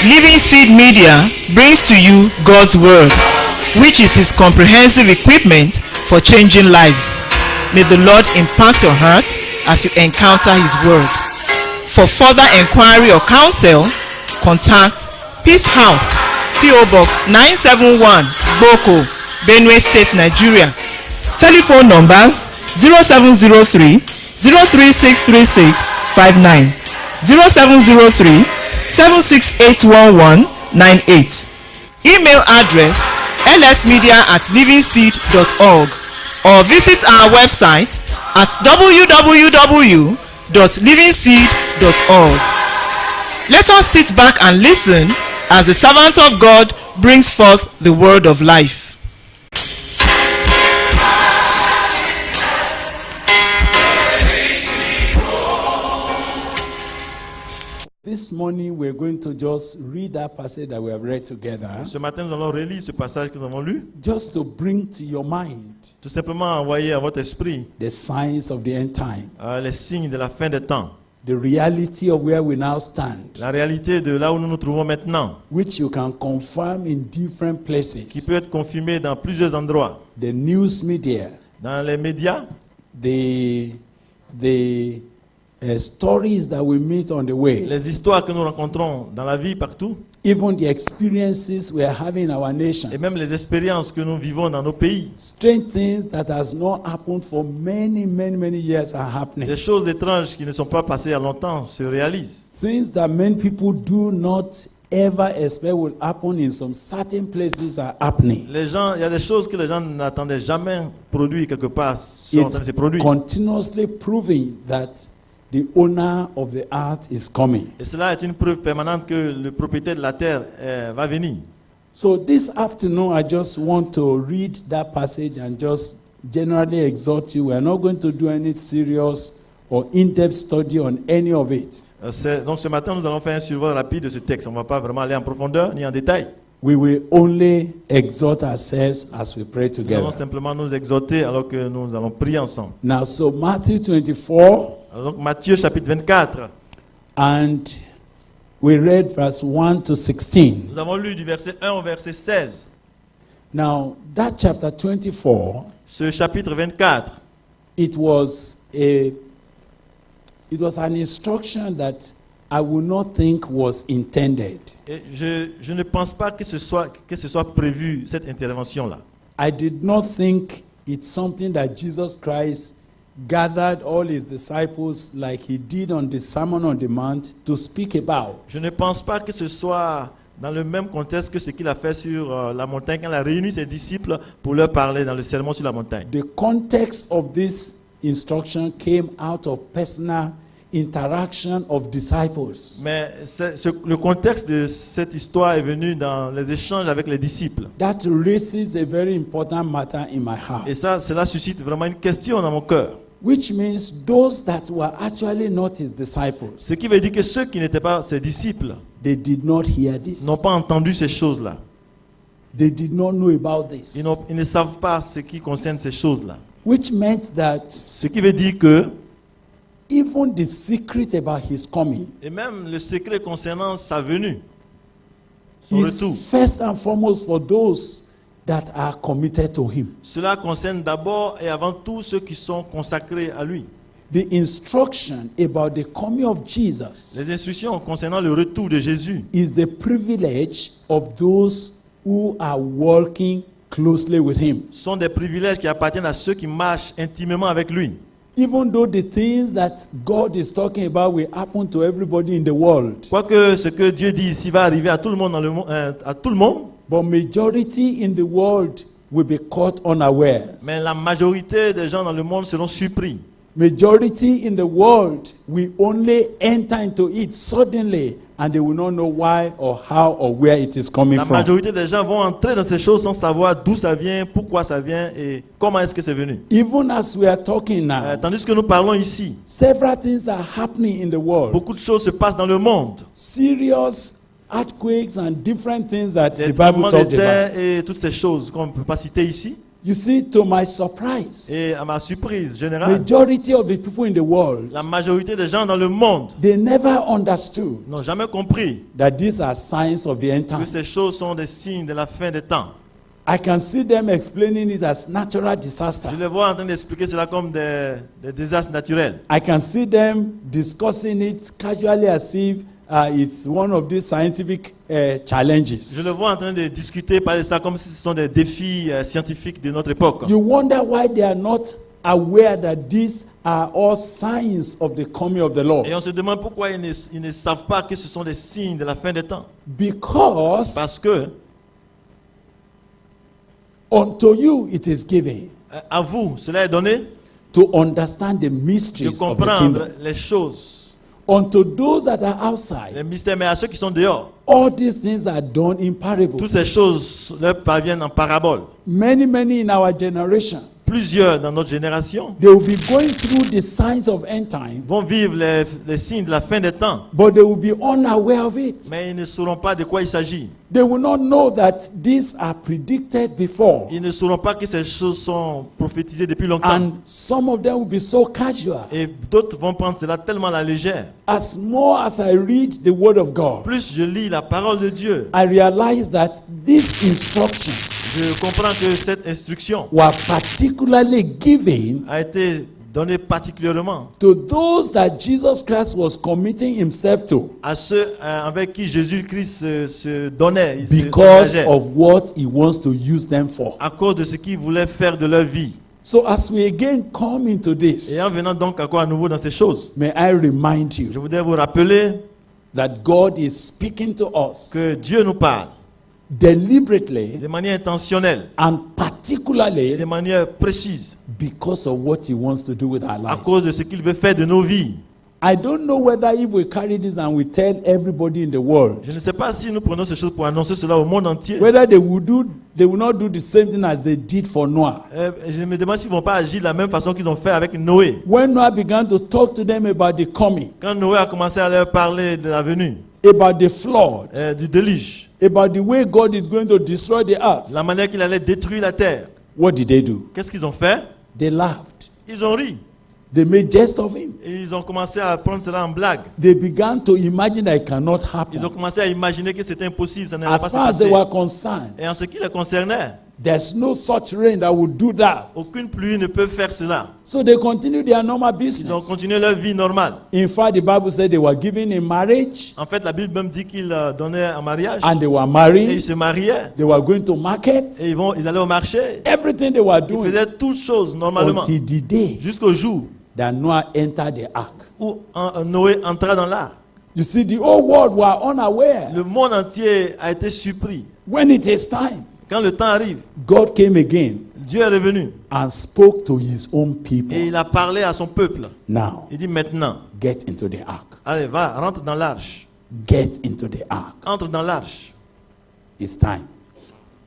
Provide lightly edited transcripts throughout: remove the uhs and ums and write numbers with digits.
Living Seed Media brings to you God's Word, which is His comprehensive equipment for changing lives. May the Lord impact your heart as you encounter His Word. For further inquiry or counsel, contact Peace House, P.O. Box 971, Boko, Benue State, Nigeria. Telephone numbers 0703 0363659, 0703 7681198. Email address lsmedia@livingseed.org or visit our website at www.livingseed.org. Let us sit back and listen as the servant of God brings forth the word of life. This morning we're going to just read that passage that we have read together. Ce matin, nous allons relire ce passage que nous avons lu. Just to bring to your mind Tout simplement envoyer à votre esprit the signs of the end time. les signes de la fin des temps. The reality of where we now stand. La réalité de là où nous nous trouvons maintenant, Which you can confirm in different qui places. peut être confirmée dans plusieurs endroits. The news media, Dans les médias, the stories that we meet on the way, les histoires que nous rencontrons dans la vie partout, even the experiences we are having in our nation. et même les expériences que nous vivons dans nos pays. Strange things that has not happened for many years are happening. Des choses étranges qui ne sont pas passées il y a longtemps se réalisent. Things that many people do not ever expect will happen in some certain places are happening. Il y a des choses que les gens n'attendaient jamais produire quelque part sont en train de se It's produire. continuously proving that the owner of the earth is coming. Et cela est une preuve permanente que le propriétaire de la terre va venir. So this afternoon, I just want to read that passage and just generally exhort you. We are not going to do any serious or in-depth study on any of it. Donc ce matin, nous allons faire un survol rapide de ce texte. On ne va pas vraiment aller en profondeur ni en détail. We will only exhort ourselves as we pray Nous allons together. simplement nous exhorter alors que nous allons prier ensemble. Now, so Matthew 24, Alors, donc Matthieu chapitre 24, and we read verse 1 to 16. nous avons lu du verset 1 au verset 16. Now, that chapter 24, Ce chapitre 24, it was an instruction that I would not think was intended. et je ne pense pas que ce soit prévu, cette intervention-là. I did not think it's something that Jesus Christ gathered all his disciples like he did on the Sermon on the Mount to speak about. Je ne pense pas que ce soit dans le même contexte que ce qu'il a fait sur la montagne quand il a réuni ses disciples pour leur parler dans le sermon sur la montagne. The context of this instruction came out of personal interaction of disciples. Mais le contexte de cette histoire est venu dans les échanges avec les disciples. That raises a very important matter in my heart. Et cela suscite vraiment une question dans mon cœur. Which means those that were actually not his Ce disciples, qui veut dire que ceux qui n'étaient pas ses disciples they did not hear this. n'ont pas entendu ces choses-là. They did not know about this. Ils ne savent pas ce qui concerne ces choses-là. Which meant that Ce qui veut dire que, even the secret about his coming et même le secret concernant sa venue, son is retour, first and foremost for those that are committed to him. cela concerne d'abord et avant tout ceux qui sont consacrés à lui. The instruction about the coming of Jesus Les instructions concernant le retour de Jésus is the privilege of those who are walking closely with him. sont des privilèges qui appartiennent à ceux qui marchent intimement avec lui. Even though the things that God is talking about will happen to everybody in the world, Quoique ce que Dieu dit ici va arriver à tout le monde à tout le monde, but majority in the world will be caught unawares. mais la majorité des gens dans le monde seront surpris. Majority in the world will only enter into it suddenly, and they will not know why or how or where it is coming La from. majorité des gens vont entrer dans ces choses sans savoir d'où ça vient, pourquoi ça vient et comment est-ce que c'est venu. Even as we are talking now, Tandis que nous parlons ici, several things are happening in the world. beaucoup de choses se passent dans le monde. Serious earthquakes and different things that Des the Bible tremblements de talked about. terre et toutes ces choses qu'on ne peut pas citer ici. You see, to my surprise, Et à ma surprise générale, majority of the people in the world, la majorité des gens dans le monde they never understood n'ont jamais compris that these are signs of the end que time. ces choses sont des signes de la fin des temps. I can see them explaining it as natural disaster. Je les vois en train d'expliquer cela comme des désastres naturels. I can see them discussing it casually as if it's one of these scientific challenges. Je le vois en train de discuter, parler de ça comme si ce sont des défis scientifiques de notre époque. You wonder why they are not aware that these are all signs of the coming of the Lord. Et on se demande pourquoi ils ne savent pas que ce sont des signes de la fin des temps. Because Parce que unto you it is given à vous, cela est donné to understand the de mysteries of the comprendre kingdom. les choses, Unto those that are outside, les mystères, mais à ceux qui sont dehors, all these things are done in parables. toutes ces choses leur parviennent en parabole. Many in our generation, Plusieurs dans notre génération they will be going through the signs of end time, vont vivre les signes de la fin des temps, but they will be unaware of it. mais ils ne sauront pas de quoi il s'agit. They will not know that these are predicted before. Ils ne sauront pas que ces choses sont prophétisées depuis longtemps. And some of them will be so casual. Et d'autres vont prendre cela tellement à la légère. As more as I read the word of God, Plus je lis la parole de Dieu, I realize that these instructions je comprends que cette instruction were particularly given a été donnée particulièrement to those that Jesus Christ was committing himself to à ceux avec qui Jésus-Christ se donnait, il se because engageait, of what he wants to use them for. à cause de ce qu'il voulait faire de leur vie. So as we again come into this, Et en venant donc à nouveau dans ces choses, may I remind je you voudrais vous rappeler that God is speaking to us que Dieu nous parle deliberately de manière intentionnelle and et particularly de manière précise because of what he wants to do with our à cause lives. de ce qu'il veut faire de nos vies. I don't know whether if we carry this and we tell everybody in the world, Je ne sais pas si nous prenons ces choses pour annoncer cela au monde entier. whether they will not do the same thing as they did for Noah. Je me demande s'ils ne vont pas agir de la même façon qu'ils ont fait avec Noé. When Noah began to talk to them about the coming, Quand Noé a commencé à leur parler de la venue, about the flood, du déluge, about the way God is going to destroy the earth, la manière qu'il allait détruire la terre, what did they do? qu'est-ce qu'ils ont fait? They laughed. Ils ont ri. They made jest of him. Et ils ont commencé à prendre cela en blague. They began to imagine that it cannot Ils ont happen. commencé à imaginer que c'était impossible, ça n'allait As pas se far as they passer. were concerned, Et en ce qui les concernait, there's no such rain that would do that. aucune pluie ne peut faire cela. So they continued their normal Ils ont business. continué leur vie normale. In fact, the Bible said they were given in marriage En fait, la Bible même dit qu'ils donnaient un mariage. and they were Et ils married. se mariaient. They were going to market. Et ils allaient au marché. Everything they were Ils doing faisaient toutes choses normalement. until the day Jusqu'au jour that Noah entered the ark. où Noé entra dans l'arche. You see, the whole world were unaware. Le monde entier a été surpris. When it is time, Quand le temps arrive, God came again Dieu est revenu and spoke to his own people. et il a parlé à son peuple. Now, Il dit maintenant, get into the ark. allez, va, rentre dans l'arche. Get into the ark. Entre dans l'arche. It's time.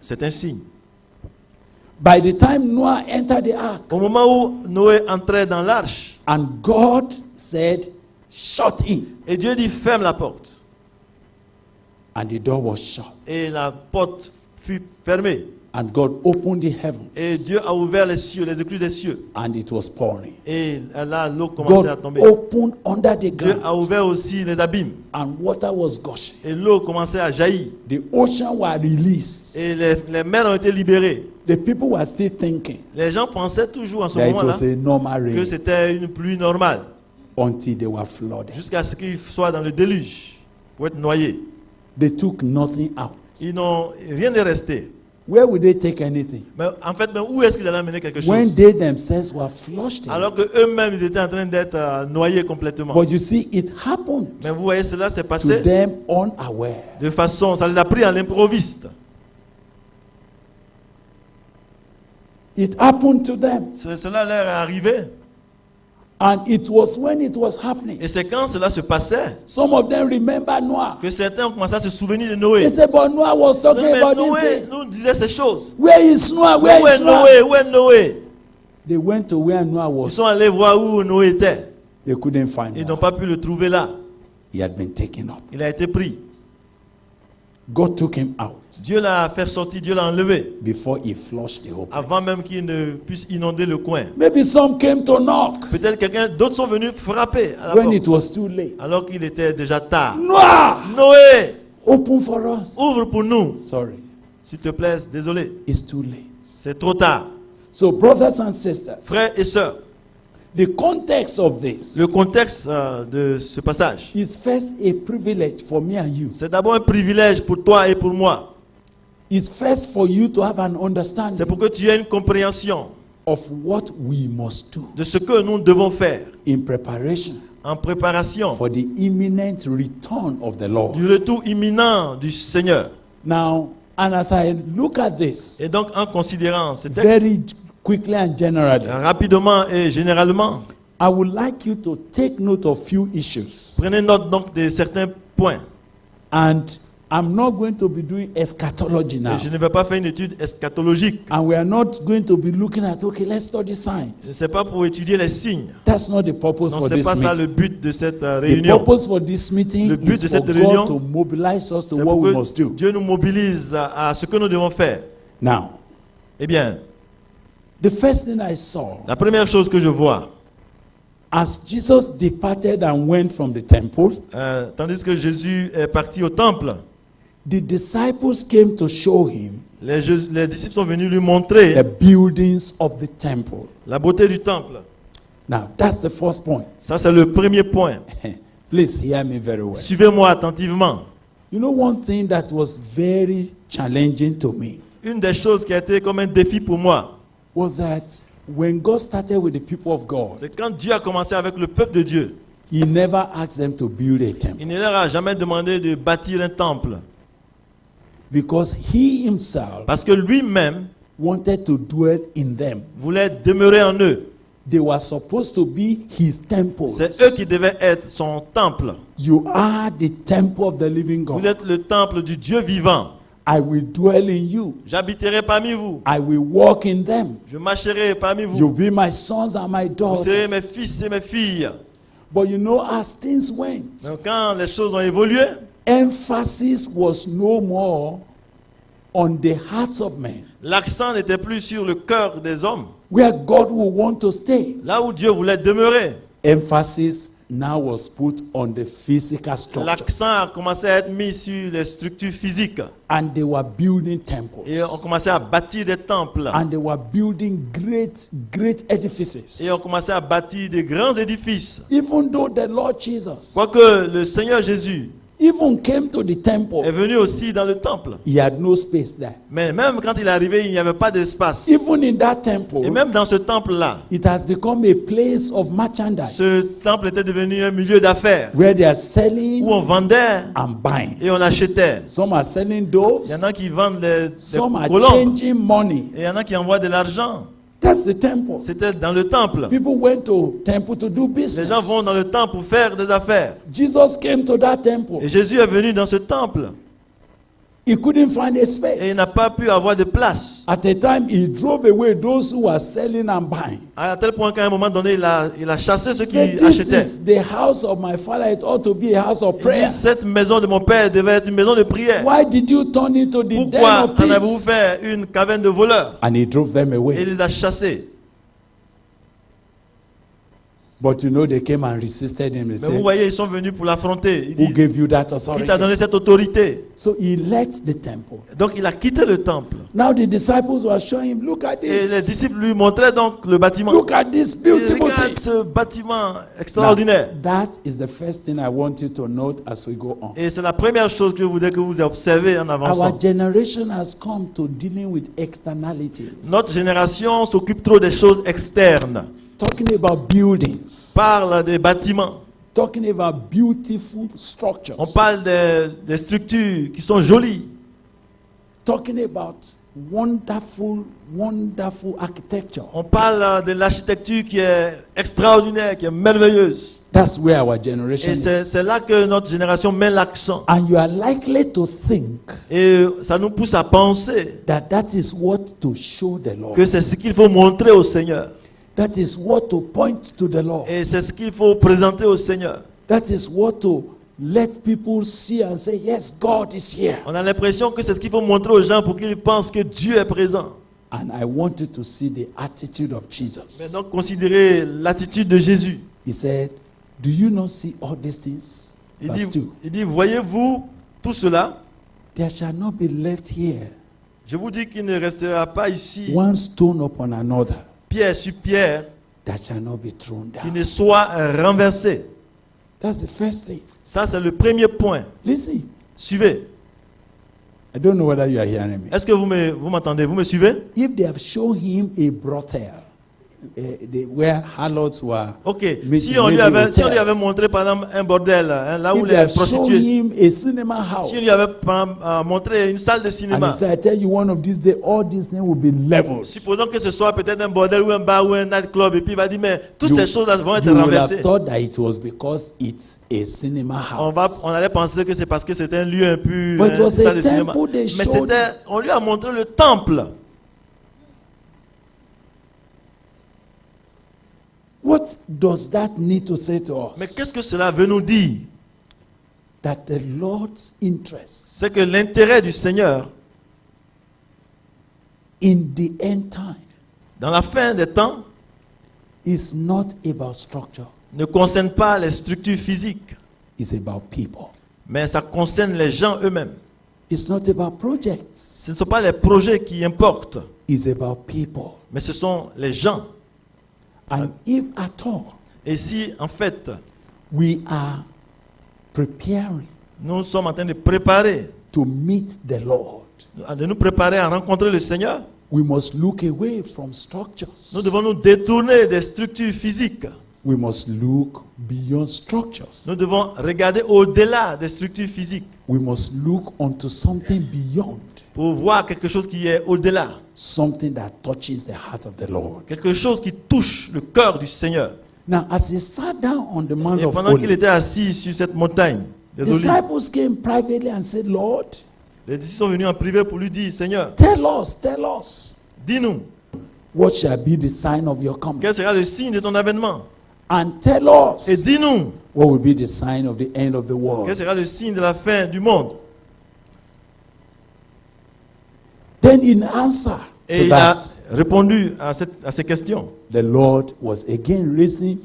C'est un signe. By the time Noah entered the ark, Au moment où Noé entrait dans l'arche, and God said, shut in, et Dieu dit ferme la porte. and the door was shut. Et la porte fut fermée. And God opened the heavens, Et Dieu a ouvert les cieux, les écluses des cieux. and it was pouring. Et là, l'eau commençait à God tomber. opened under the Dieu a ground, ouvert aussi les abîmes. and water was gushing. Et l'eau commençait à jaillir. The ocean were released. Et les mers ont été libérées. The people were still thinking Les gens pensaient toujours en ce that it moment-là was a normal que rain c'était une pluie normale. until they were flooded. Jusqu'à ce qu'ils soient dans le déluge pour être noyés. They took nothing out. Ils n'ont rien n'est resté. Where would they take anything? Mais en fait, mais où est-ce qu'ils allaient amener quelque When chose? they themselves were flushed in. Alors qu'eux-mêmes, ils étaient en train d'être noyés complètement. But you see, it happened Mais vous voyez, cela s'est to passé them unaware. de façon, ça les a pris à l'improviste. It happened to them. Cela leur est arrivé. And it was when it was happening. Et c'est quand cela se passait Some of them remember Noah. que certains ont commencé à se souvenir de They Noé. said, but Noah was talking Mais about Noé this thing. nous disait ces choses. Where is Noah? Where Où est is Noah? Noé? Où est Noé? They went to where Noah Ils was. sont allés voir où Noé était. They couldn't find Ils n'ont him. pas pu le trouver là. He had been taken up. Il a été pris. God took him out Dieu l'a fait sortir, Dieu l'a enlevé, before he flushed the whole place. avant même qu'il ne puisse inonder le coin. Maybe some came to knock Peut-être d'autres sont venus frapper à la when porte, it was too late. alors qu'il était déjà tard. Noah, Noé, open for us. ouvre pour nous. Sorry, S'il te plaît, désolé, it's too late. c'est trop tard. So, brothers and sisters, Frères et sœurs, the context of this le contexte de ce passage, is first a privilege for me and you. c'est d'abord un privilège pour toi et pour moi. It's first for you to have an C'est understanding pour que tu aies une compréhension of what we must do de ce que nous devons faire in preparation en préparation for the imminent return of the Lord. du retour imminent du Seigneur. Now, and as I look at this Et donc, en considérant ce texte very quickly and generally, rapidement et généralement, I would like you to take note of few issues. prenez note donc de certains points. And I'm not going to be doing eschatology Et now. je ne vais pas faire une étude eschatologique. And we are not going to be looking at, okay, let's study science. Ce n'est pas pour étudier les signes. That's not the purpose Non, for ce n'est this pas ça meeting. le but de cette The réunion. purpose for this meeting Le but is de for cette réunion, God to mobilize us to C'est what pour we que must do. Dieu nous mobilise à ce que nous devons faire. Now, Eh bien, the first thing I saw, la première chose que je vois, as Jesus departed and went from the temple, tandis que Jésus est parti au temple, the disciples came to show him les disciples sont venus lui montrer the buildings of the temple. la beauté du temple. Now, that's the first point. Ça, c'est le premier point. Please hear me very well. Suivez-moi attentivement. You know, one thing that was very challenging to me Une des choses qui a été comme un défi pour moi, was that when God started with the people of God, c'est quand Dieu a commencé avec le peuple de Dieu, He never asked them to build a temple il ne leur a jamais demandé de bâtir un temple. because He Himself Parce que lui-même wanted to dwell in them. voulait demeurer en eux. They were supposed to be His temples. C'est eux qui devaient être son temple. You are the temple of the living Vous God. êtes le temple du Dieu vivant. I will dwell in you. J'habiterai parmi vous. I will walk in them. Je marcherai parmi vous. You'll be my sons and my Vous serez mes daughters. fils et mes filles. But you know, as things went, Donc quand les choses ont évolué, emphasis was no more on the hearts of men, l'accent n'était plus sur le cœur des hommes. where God will want to stay. Là où Dieu voulait demeurer, Emphasis now was put on the physical structure. l'accent a commencé à être mis sur les structures physiques. And they were building Et temples. on commençait à bâtir des temples. And they were building great edifices. Et on commençait à bâtir des grands édifices. Even though the Lord Jesus Quoique le Seigneur Jésus even came to the est temple, venu aussi dans le temple. he had no space there. Mais même quand il est arrivé, il n'y avait pas d'espace. Even in that Et temple, même dans ce temple-là, it has become a place of merchandise ce temple était devenu un milieu d'affaires where they are où selling on vendait and buying. et on achetait. Some are selling Il doves, y en a qui vendent des some are colombes changing money. et il y en a qui envoient de l'argent. That's the temple. C'était dans le temple. People went to temple to do Les business. gens vont dans le temple pour faire des affaires. Jesus came to that temple. Et Jésus est venu dans ce temple He couldn't find a et il space. n'a pas pu avoir de place. At a time, he drove away those who were selling and buying. À tel point qu'à un moment donné, il a chassé ceux He said, qui this achetaient. is the house of my father. It ought to be a house of Il prayer. dit, cette maison de mon père devait être une maison de prière. Why did you turn it to the den Pourquoi of en avez-vous thieves? fait une caverne de voleurs? And he drove them Et il away. les a chassés. But you know, they came and resisted him. They Mais vous said, voyez, ils sont venus pour l'affronter. Ils who disent, gave you that qui t'a authority? donné cette autorité? So he left the temple. Donc il a quitté le temple. Now the disciples were showing him, look at Et les this. disciples lui montraient donc le bâtiment. Look at this Et beautiful regarde thing. ce bâtiment Now, extraordinaire. that is the first thing I want you to note as we go on. Et c'est la première chose que je voudrais que vous observez en Our avançant. generation has come to dealing with externalities. Notre génération s'occupe trop des choses externes. Talking about buildings, Parle des bâtiments. talking about beautiful structures, On parle des structures qui sont jolies. talking about wonderful architecture. On parle de l'architecture qui est extraordinaire, qui est merveilleuse. That's where our generation Et is. c'est là que notre génération met l'accent. And you are likely to think Et ça nous pousse à penser that is what to show the Lord. que c'est ce qu'il faut montrer au Seigneur. That is what to point to the Lord. Et c'est ce qu'il faut présenter au Seigneur. That is what to let people see and say, yes, God is here. On a l'impression que c'est ce qu'il faut montrer aux gens pour qu'ils pensent que Dieu est présent. And I want you to see the attitude of Mais Jesus. donc, considérez l'attitude de Jésus. He said, do you not see all these things? Verse 2. Il dit, voyez-vous tout cela? There shall not be left here Je vous dis qu'il ne restera pas ici, one stone upon another pierre sur pierre, that shall not be thrown qui down. ne soit renversé. That's the first thing. Ça, c'est le premier point. Listen, Suivez. I don't know whether you are hearing me. Est-ce que vous m'entendez? Vous me suivez? If they have shown him a brothel, where harlots were Ok. meeting, Si on lui maybe avait hotels. montré, par exemple, un bordel, hein, là où If they les have shown prostituées. him a cinema house, Si on lui avait montré une salle de and cinéma. he said, I tell you, one of these days, all these things will be leveled. Supposons que ce soit peut-être un bordel ou un bar ou un nightclub, et puis il va dire, mais toutes You- ces choses-là vont être You will have renversées. thought that it was because it's a cinema house. On allait penser que c'est parce que c'était un lieu un peu, But it was salle a de cinéma. temple they Mais showed. on lui a montré le temple. What does that need to say to Mais us? qu'est-ce que cela veut nous dire? That the Lord's interest C'est que l'intérêt du Seigneur, in the end time dans la fin des temps, is not about structure, ne concerne pas les structures physiques, it's about people. mais ça concerne les gens eux-mêmes. It's not about projects, Ce ne sont pas les projets qui importent, it's about people. mais ce sont les gens. And if at all Et si, en fait, we are preparing nous sommes en train de préparer, to meet the Lord, de nous préparer à rencontrer le Seigneur, we must look away from structures. nous devons nous détourner des structures physiques. We must look beyond structures. Nous devons regarder au-delà des structures physiques We must look onto something beyond, pour voir quelque chose qui est au-delà, something that touches the heart of the Lord. quelque chose qui touche le cœur du Seigneur. Now, as he sat down on the Mount Et of pendant qu'il Olives, était assis sur cette montagne des Olives, disciples came privately and said, Lord, les disciples sont venus en privé pour lui dire, Seigneur, tell us, dis-nous, what shall be the sign of your coming? quel sera le signe de ton avènement? And tell Et us, dis-nous, what will be the sign of the end of the quel world? sera le signe de la fin du monde? Then in answer Et to il a that, répondu à ces questions. the Lord was again raising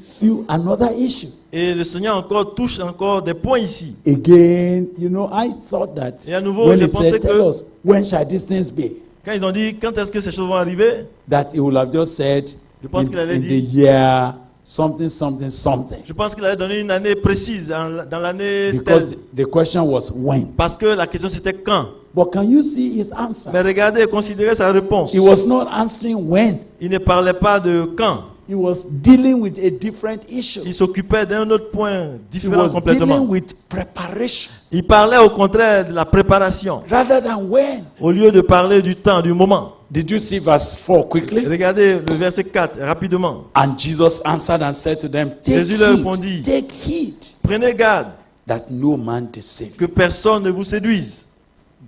another issue. Et le Seigneur touche encore des points ici. Again, you know, I thought that Et à nouveau, when je he pensais said, que- tell us, when shall these things be? Quand ils ont dit, quand est-ce que ces choses vont arriver? That he would have just said, Je pense qu'il allait in the dire- year, something, something, something. Je pense qu'il allait donner une année précise, dans l'année Because telle. the question was when. Parce que la question c'était quand. But can you see his answer? Mais regardez, considérez sa réponse. He was not answering when. Il ne parlait pas de quand. He was dealing with a different issue. Il s'occupait d'un autre point He différent was complètement. dealing with preparation Il parlait au contraire de la préparation, rather than when. au lieu de parler du temps, du moment. Did you see verse 4 quickly? Regardez le verset 4, rapidement. And Jesus answered and said to them, Jésus leur répondit, take heed Prenez garde that no man deceive que you. personne ne vous séduise.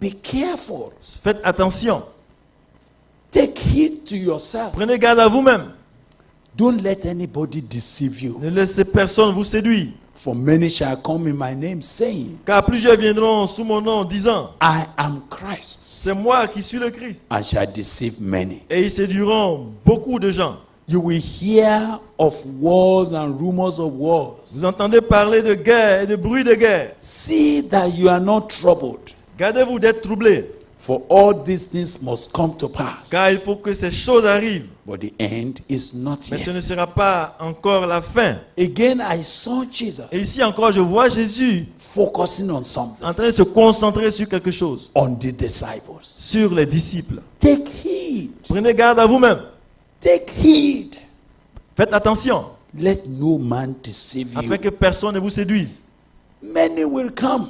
Be careful. Faites attention. Take heed to yourself. Prenez garde à vous-même. Don't let anybody deceive you. Ne laissez personne vous séduire. For many shall come in my name, saying, Car plusieurs viendront sous mon nom disant, I am Christ, c'est moi qui suis le Christ. and shall deceive many. Et ils séduiront beaucoup de gens. You will hear of wars and rumors of wars. Vous entendez parler de guerre et de bruit de guerre. See that you are not troubled, Gardez-vous d'être troublés, for all these things must come to pass. car il faut que ces choses arrivent. But the end is not Mais ce yet. ne sera pas encore la fin. Again, I saw Jesus Et ici encore, je vois Jésus focusing on something, en train de se concentrer sur quelque chose, on the disciples. sur les disciples. Take heed. Prenez garde à vous-même. Take heed. Faites attention, Let no man deceive afin you. que personne ne vous séduise. Many will come.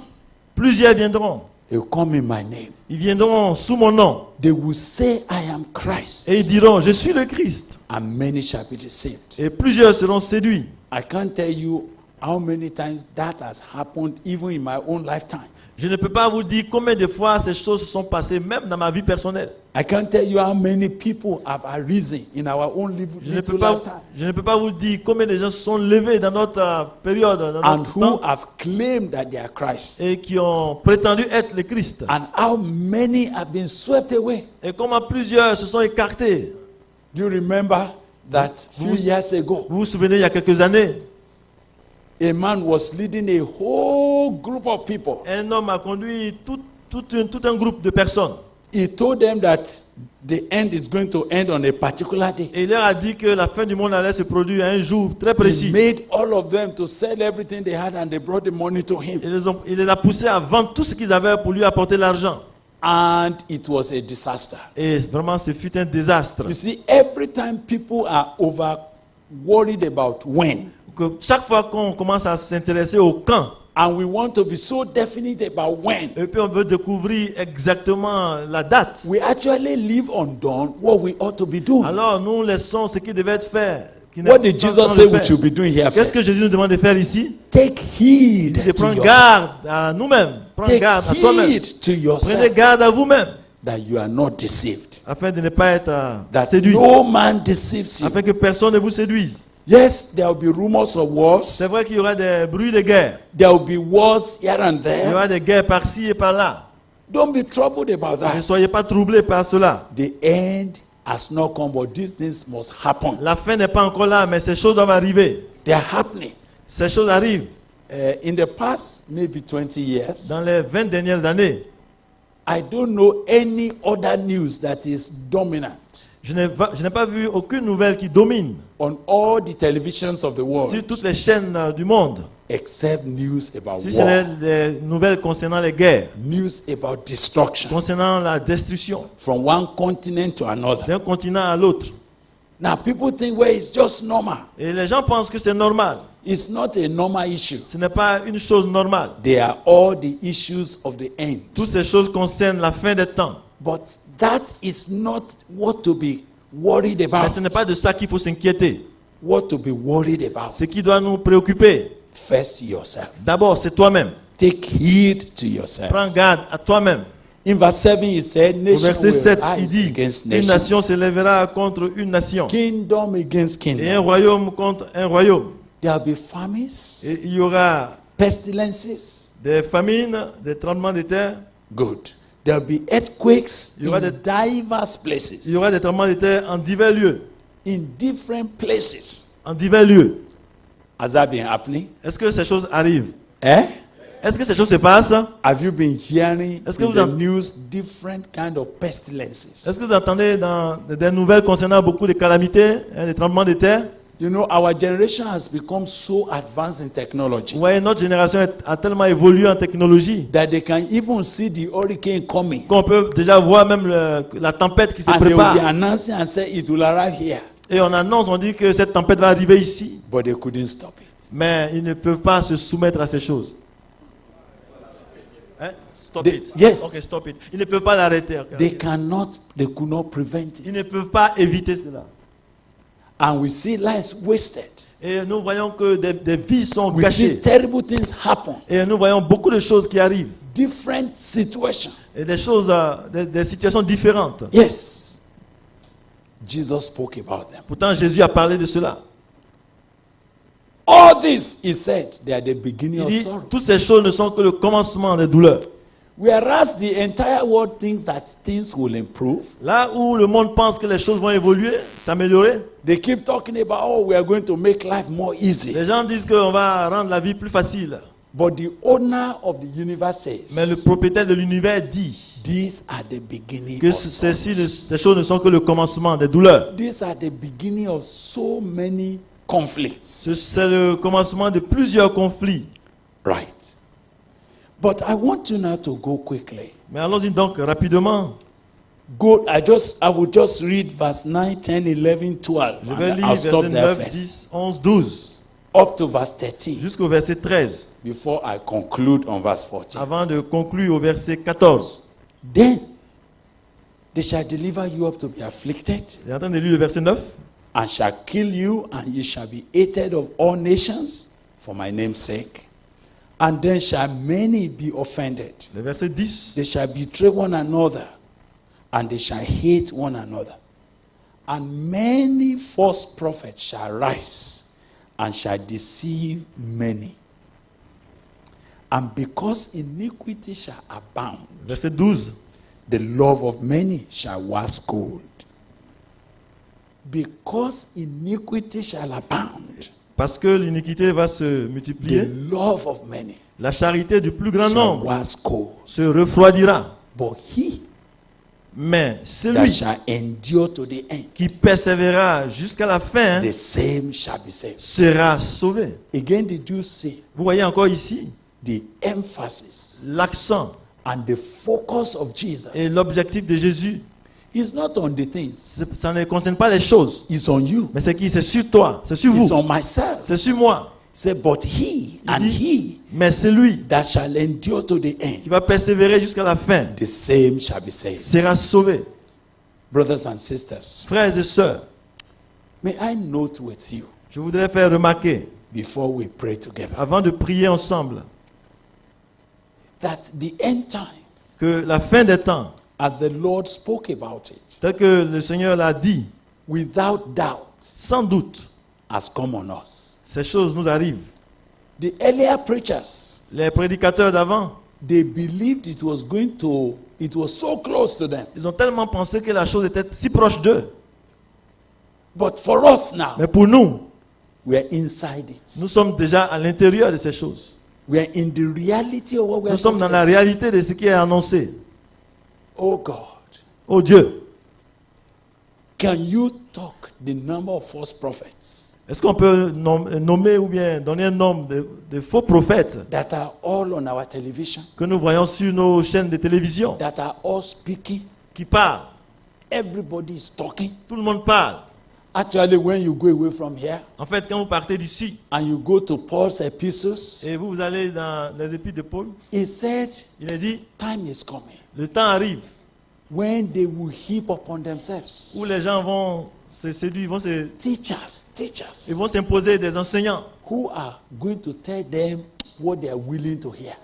Plusieurs viendront. They will come in my name. Ils viendront sous mon nom. They will say, I am Christ. Et ils diront, je suis le Christ. And many shall be deceived. Et plusieurs seront séduits. I can't tell you how many times that has happened even in my own lifetime. Je ne peux pas vous dire combien de fois ces choses se sont passées, même dans ma vie personnelle. I can't tell you how many people have arisen in our own Je ne little peux pas, lifetime je ne peux pas vous dire combien de gens se sont levés dans notre période, dans and notre who temps, have claimed that they are Christ, et qui ont prétendu être le Christ. and how many have been swept away. Et comment plusieurs se sont écartés. Do you remember that few years ago, Vous vous souvenez, il y a quelques années, a man was leading a whole group of people. un homme a conduit tout un groupe de personnes. He told them that the end is going to end on a particular day. Et il leur a dit que la fin du monde allait se produire un jour très He précis. made all of them to sell everything they had and they brought the money to him. Il les a poussés à vendre tout ce qu'ils avaient pour lui apporter l'argent. And it was a disaster. Et vraiment, ce fut un désastre. You see, every time people are over worried about when, Que chaque fois qu'on commence à s'intéresser au quand, and we want to be so definite about when, et puis on veut découvrir exactement la date, we actually leave undone what we ought to be doing. alors nous laissons ce qui devait être fait. What did Jesus say we should be doing here Qu'est-ce que first? Jésus nous demande de faire ici? Take heed De to prendre yourself. garde à nous-mêmes. Prendre Take garde à toi-même. heed to Prenez yourself garde à vous-même, that you are not deceived. afin de ne pas être That séduit, no man deceives you. afin que personne ne vous séduise. Yes, there will be rumors of wars. C'est vrai qu'il y aura des bruits de guerre. There will be wars here and Il y there. aura des guerres par-ci et par-là. Don't be troubled about Ne that. soyez pas troublés par cela. The end has not come, but these things must happen. La fin n'est pas encore là, mais ces choses doivent arriver. They are happening. Ces choses arrivent. In the past, maybe 20 years, Dans les 20 dernières années, I don't know any other news that is dominant je n'ai pas vu aucune nouvelle qui domine on all the televisions of the sur world toutes les chaînes du monde. except news about Si ce war, n'est des nouvelles concernant les guerres, news about destruction concernant la destruction from one continent to another. d'un continent à l'autre. Now, people think, well, it's just normal. Et les gens pensent que c'est normal. It's not a normal issue. Ce n'est pas une chose normale. They are all the issues of the end. Toutes ces choses concernent la fin des temps. But that is not what to be worried Mais about. ce n'est pas de ça qu'il faut s'inquiéter. What to be worried about. Ce qui doit nous préoccuper, First, yourself. d'abord, c'est toi-même. Take heed to yourself. Prends garde à toi-même. In verse 7, he said, Au nation verset will 7, il rise dit, against une nation, nation se lèvera contre une nation, kingdom against et un kingdom. royaume contre un royaume. There will be famines, Et il y aura pestilences. des famines, des tremblements de terre, Good. There will be earthquakes Il y aura in des- diverse il y places. aura des tremblements de terre en divers lieux. In different places. En divers lieux. Has that been happening? Est-ce que ces choses arrivent? Eh? Est-ce que ces choses se passent? Have you been hearing Est-ce que in vous the en- news different kind of pestilences? Est-ce que vous entendez dans des nouvelles concernant beaucoup de calamités, des tremblements de terre? You know, our generation has become so advanced in technology Vous voyez, notre génération a tellement évolué en technologie that they can even see the hurricane coming. qu'on peut déjà voir même la tempête qui se And they will prépare. be announcing and say it will arrive here. Et on annonce, on dit que cette tempête va arriver ici. But they couldn't stop it. Mais ils ne peuvent pas se soumettre à ces choses. Hein? Stop They- it. yes. Ok, stop it. Ils ne peuvent pas l'arrêter. ok. They could not prevent Ils it. ne peuvent pas éviter cela. And we see lives wasted. Et nous voyons que des vies sont We see gâchées. terrible things happen. Et nous voyons beaucoup de choses qui arrivent. Different situations. Et des choses, des situations différentes. Yes. Jesus spoke about them. Pourtant, Jésus a parlé de cela. All this, he said, they are the beginning Il of dit, sorrow. toutes ces choses ne sont que le commencement des douleurs. Whereas the entire world thinks that things will improve, Là où le monde pense que les choses vont évoluer, s'améliorer, they keep talking about, oh, we are going to make life more easy. les gens disent qu'on va rendre la vie plus facile. But the owner of the universe Mais le says, propriétaire de l'univers dit these are the beginning que of sorrow. ces choses ne sont que le commencement des douleurs. These are the beginning of so many conflicts. C'est le commencement de plusieurs conflits. Right. But I want you now to go quickly. Mais allons-y donc rapidement. I will just read verse 9, 10, 11, 12. Je vais And lire I'll stop verset there 9, first. 10, 11, 12, Up to verse 13 jusqu'au verset 13, before I conclude on verse 14. avant de conclure au verset 14. Then they shall deliver you up to be afflicted, Il est en train de lire le verset 9. and shall kill you, and you shall be hated of all nations for my name's sake. And then shall many be offended. Le verset 10. They shall betray one another, and they shall hate one another. And many false prophets shall rise, and shall deceive many. And because iniquity shall abound, Verset 12. the love of many shall wax cold. Because iniquity shall abound, Parce que l'iniquité va se the multiplier, love of many la charité du plus grand shall nombre wax cold. se refroidira. But he Mais that celui shall endure to the end, qui persévérera jusqu'à la fin the same shall be saved. sera sauvé. Again, did you see Vous voyez encore ici the emphasis l'accent and the focus of Jesus? et l'objectif de Jésus. It's not on the things, Ça ne concerne pas les choses. it's on you, Mais c'est qui? C'est sur toi, c'est sur it's vous, on myself. c'est sur moi. Say, but he Il and dit, he mais celui that shall endure to the qui end, va persévérer jusqu'à la fin the same shall be saved. sera sauvé. Brothers and sisters, Frères et sœurs, may I note with you je voudrais faire remarquer, before we pray together, avant de prier ensemble, that the end time, que la fin des temps, as the Lord spoke about it, tel que le Seigneur l'a dit, without doubt, sans doute, has come on us. ces choses nous arrivent. The earlier preachers, Les prédicateurs d'avant, they believed it was so close to them. ils ont tellement pensé que la chose était si proche d'eux. But for us now, Mais pour nous, we are inside it. nous sommes déjà à l'intérieur de ces choses. We are in the reality of what we are Nous sommes dans la talking réalité de ce qui est annoncé. about. Oh God, Oh Dieu, can you talk the number of false prophets est-ce qu'on peut nommer ou bien donner un nombre de faux prophètes that are all on our television, que nous voyons sur nos chaînes de télévision that are all speaking? qui parlent? Everybody is talking. Tout le monde parle. Actually, when you go away from here En fait, quand vous partez d'ici and you go to Paul's epistles, et vous allez dans les épîtres de Paul, he said, il est dit, time is coming le temps arrive when they will heap upon themselves où les gens vont se séduire, teachers ils vont s'imposer des enseignants who are going to tell them what they are willing to hear.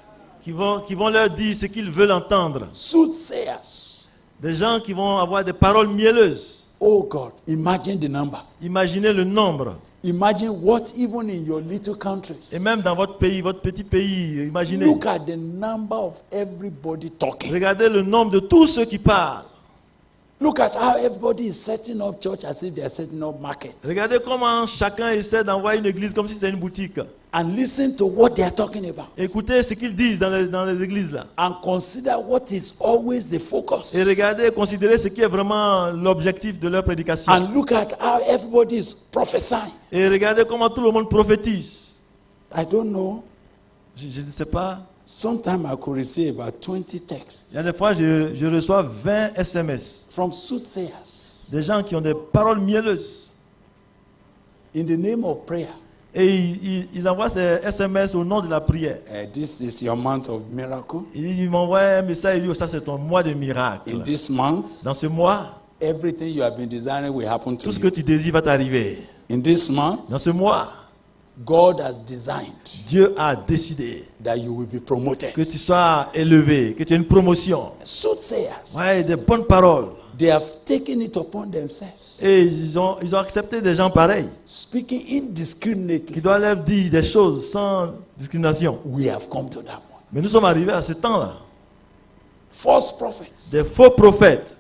qui vont leur dire ce qu'ils veulent entendre. Soothsayers. Des gens qui vont avoir des paroles mielleuses. Oh God, imagine the number. Imaginez le nombre. Imagine what even in your little countries. Et même dans votre pays, votre petit pays, imaginez. Look at the number of everybody talking. Regardez le nombre de tous ceux qui parlent. Look at how everybody is setting up church as if they are setting up market. Regardez comment chacun essaie d'envoyer une église comme si c'était une boutique. And listen to what they are talking about. Écoutez ce qu'ils disent dans les églises là. And consider what is always the focus. Et regardez, considérez ce qui est vraiment l'objectif de leur prédication. And look at how everybody is prophesying. Et regardez comment tout le monde prophétise. I don't know. Je ne sais pas. Sometimes I could receive about 20 texts Il y a des fois, je reçois 20 SMS. from soothsayers Des gens qui ont des paroles mielleuses. in the name of prayer. Et ils envoient ces SMS au nom de la prière. This is your month of miracle. Ils m'envoient un message, ils disent, ça c'est ton mois de miracle. In this month, Dans ce mois, everything you have been desiring will happen to tout ce que you. tu désires va t'arriver. In this month, Dans ce mois, God has designed Dieu a décidé that you will be promoted. que tu sois élevé, que tu aies une promotion. Soothsayers, Ouais, des bonnes paroles. they have taken it upon themselves, Et ils ont accepté des gens pareils, speaking qui indiscriminately. doivent leur dire des choses sans discrimination. We have come to that one. Mais nous sommes arrivés à ce temps-là. False prophets. Des faux prophètes.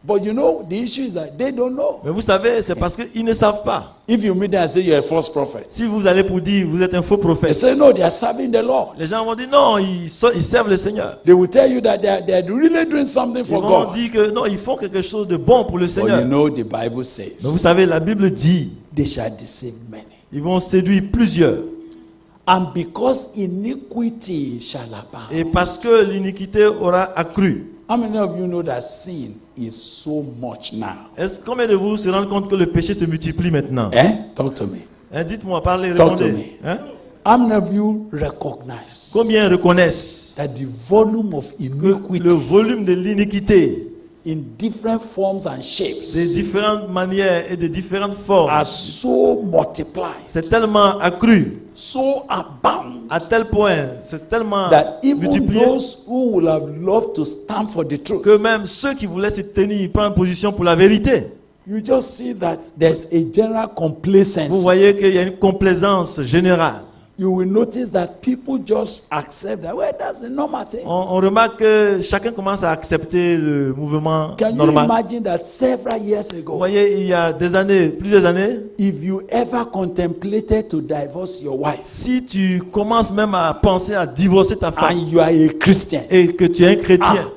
But you know, the issue is that they don't know. Mais vous savez, c'est parce qu'ils ne savent pas. If you meet them and say you're a false prophet, Si vous allez pour dire vous êtes un faux they prophète, say no, they are serving the Lord. les gens vont dire non, ils servent le Seigneur. They will tell you that they are really doing something Ils for vont God. dire que non, ils font quelque chose de bon pour le But Seigneur. you know, the Bible Mais vous says savez, la Bible dit, they shall deceive many. ils vont séduire plusieurs. And because iniquity shall abound. Et parce que l'iniquité aura accru. How many of you know that sin is so much now? Combien de vous se rendent compte que le péché se multiplie maintenant? Talk to me. Hein, dites-moi, parlez, Talk to répondez. me. Hein? How many of you recognize Combien reconnaissent that the volume of le iniquity volume de l'iniquité, in different forms and de shapes différentes manières et de différentes formes, are so multiplied c'est tellement accru so abound À tel point, c'est tellement that even multiplié those who would have loved to stand for the truth, que même ceux qui voulaient se tenir, prendre position pour la vérité, you just see that there's a general complacency. vous voyez qu'il y a une complaisance générale. You will notice that people just accept that. Well, that's a normal thing. On remarque que chacun commence à accepter le mouvement Can you normal. imagine that several years Vous ago, voyez, il y a des années, plusieurs années, if you ever contemplated to divorce your wife si tu commences même à penser à divorcer ta femme and you are a Christian, et que tu es un chrétien,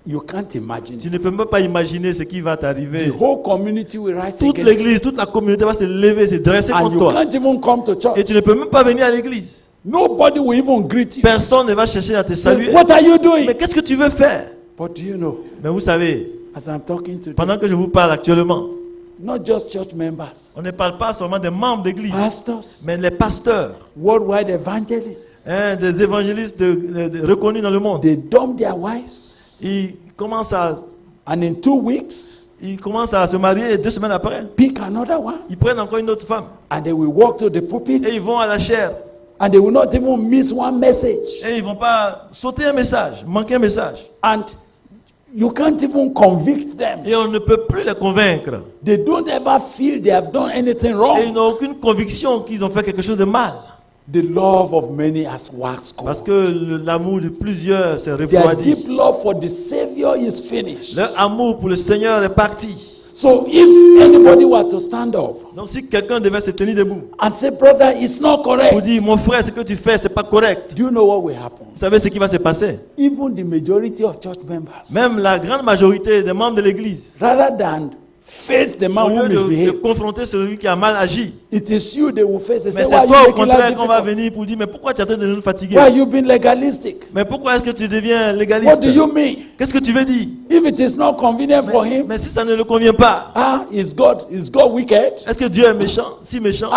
you can't imagine. tu ne peux même pas imaginer ce qui va The t'arriver. whole community will rise Toute against you. l'église, toute la communauté va se lever, se dresser And contre you toi. can't even come to church. Et tu ne peux même pas venir à l'église. Nobody will even greet you. Personne ne va chercher à te Say, saluer. what are you doing? Mais qu'est-ce que tu veux faire? But do you know, Mais vous savez, as I'm talking to them, pendant que je vous parle actuellement, not just church members, on ne parle pas seulement des membres d'église, pastors, mais les pasteurs, worldwide evangelists, des évangélistes reconnus dans le monde. they dump their wives, Ils commencent à and in 2 weeks, se marier et 2 semaines après, pick another one, ils prennent encore une autre femme and they will walk to the pulpit, et ils vont à la chaire and they will not even miss one message. et ils vont pas sauter un message, manquer un message. And you can't even convict them. Et on ne peut plus les convaincre. They don't ever feel they have done anything Et ils wrong. n'ont aucune conviction qu'ils ont fait quelque chose de mal. The love of many has waxed Parce cold. que l'amour de plusieurs s'est Their refroidi. deep love for the Savior is finished. Leur amour pour le Seigneur est parti. So if anybody were to stand up Donc si quelqu'un devait se tenir debout and say, brother, it's not pour correct, dire, mon frère, ce que tu fais, c'est pas correct. do you know what will happen? Vous savez ce qui va se passer? Even the majority of church members, Même la grande majorité des membres de l'église, rather than face the au man who lieu de misbehaved, confronter celui qui a mal agi, it is you they will face. They mais say, why c'est are toi you au making contraire life qu'on va difficult? venir pour dire, mais pourquoi tu es en train de nous fatiguer? Why are you being legalistic? Mais pourquoi est-ce que tu deviens What légaliste? do you mean? Qu'est-ce que tu veux dire? If it is not convenient for him, Mais si ça ne le convient pas, is God wicked? est-ce que Dieu est méchant? Si méchant,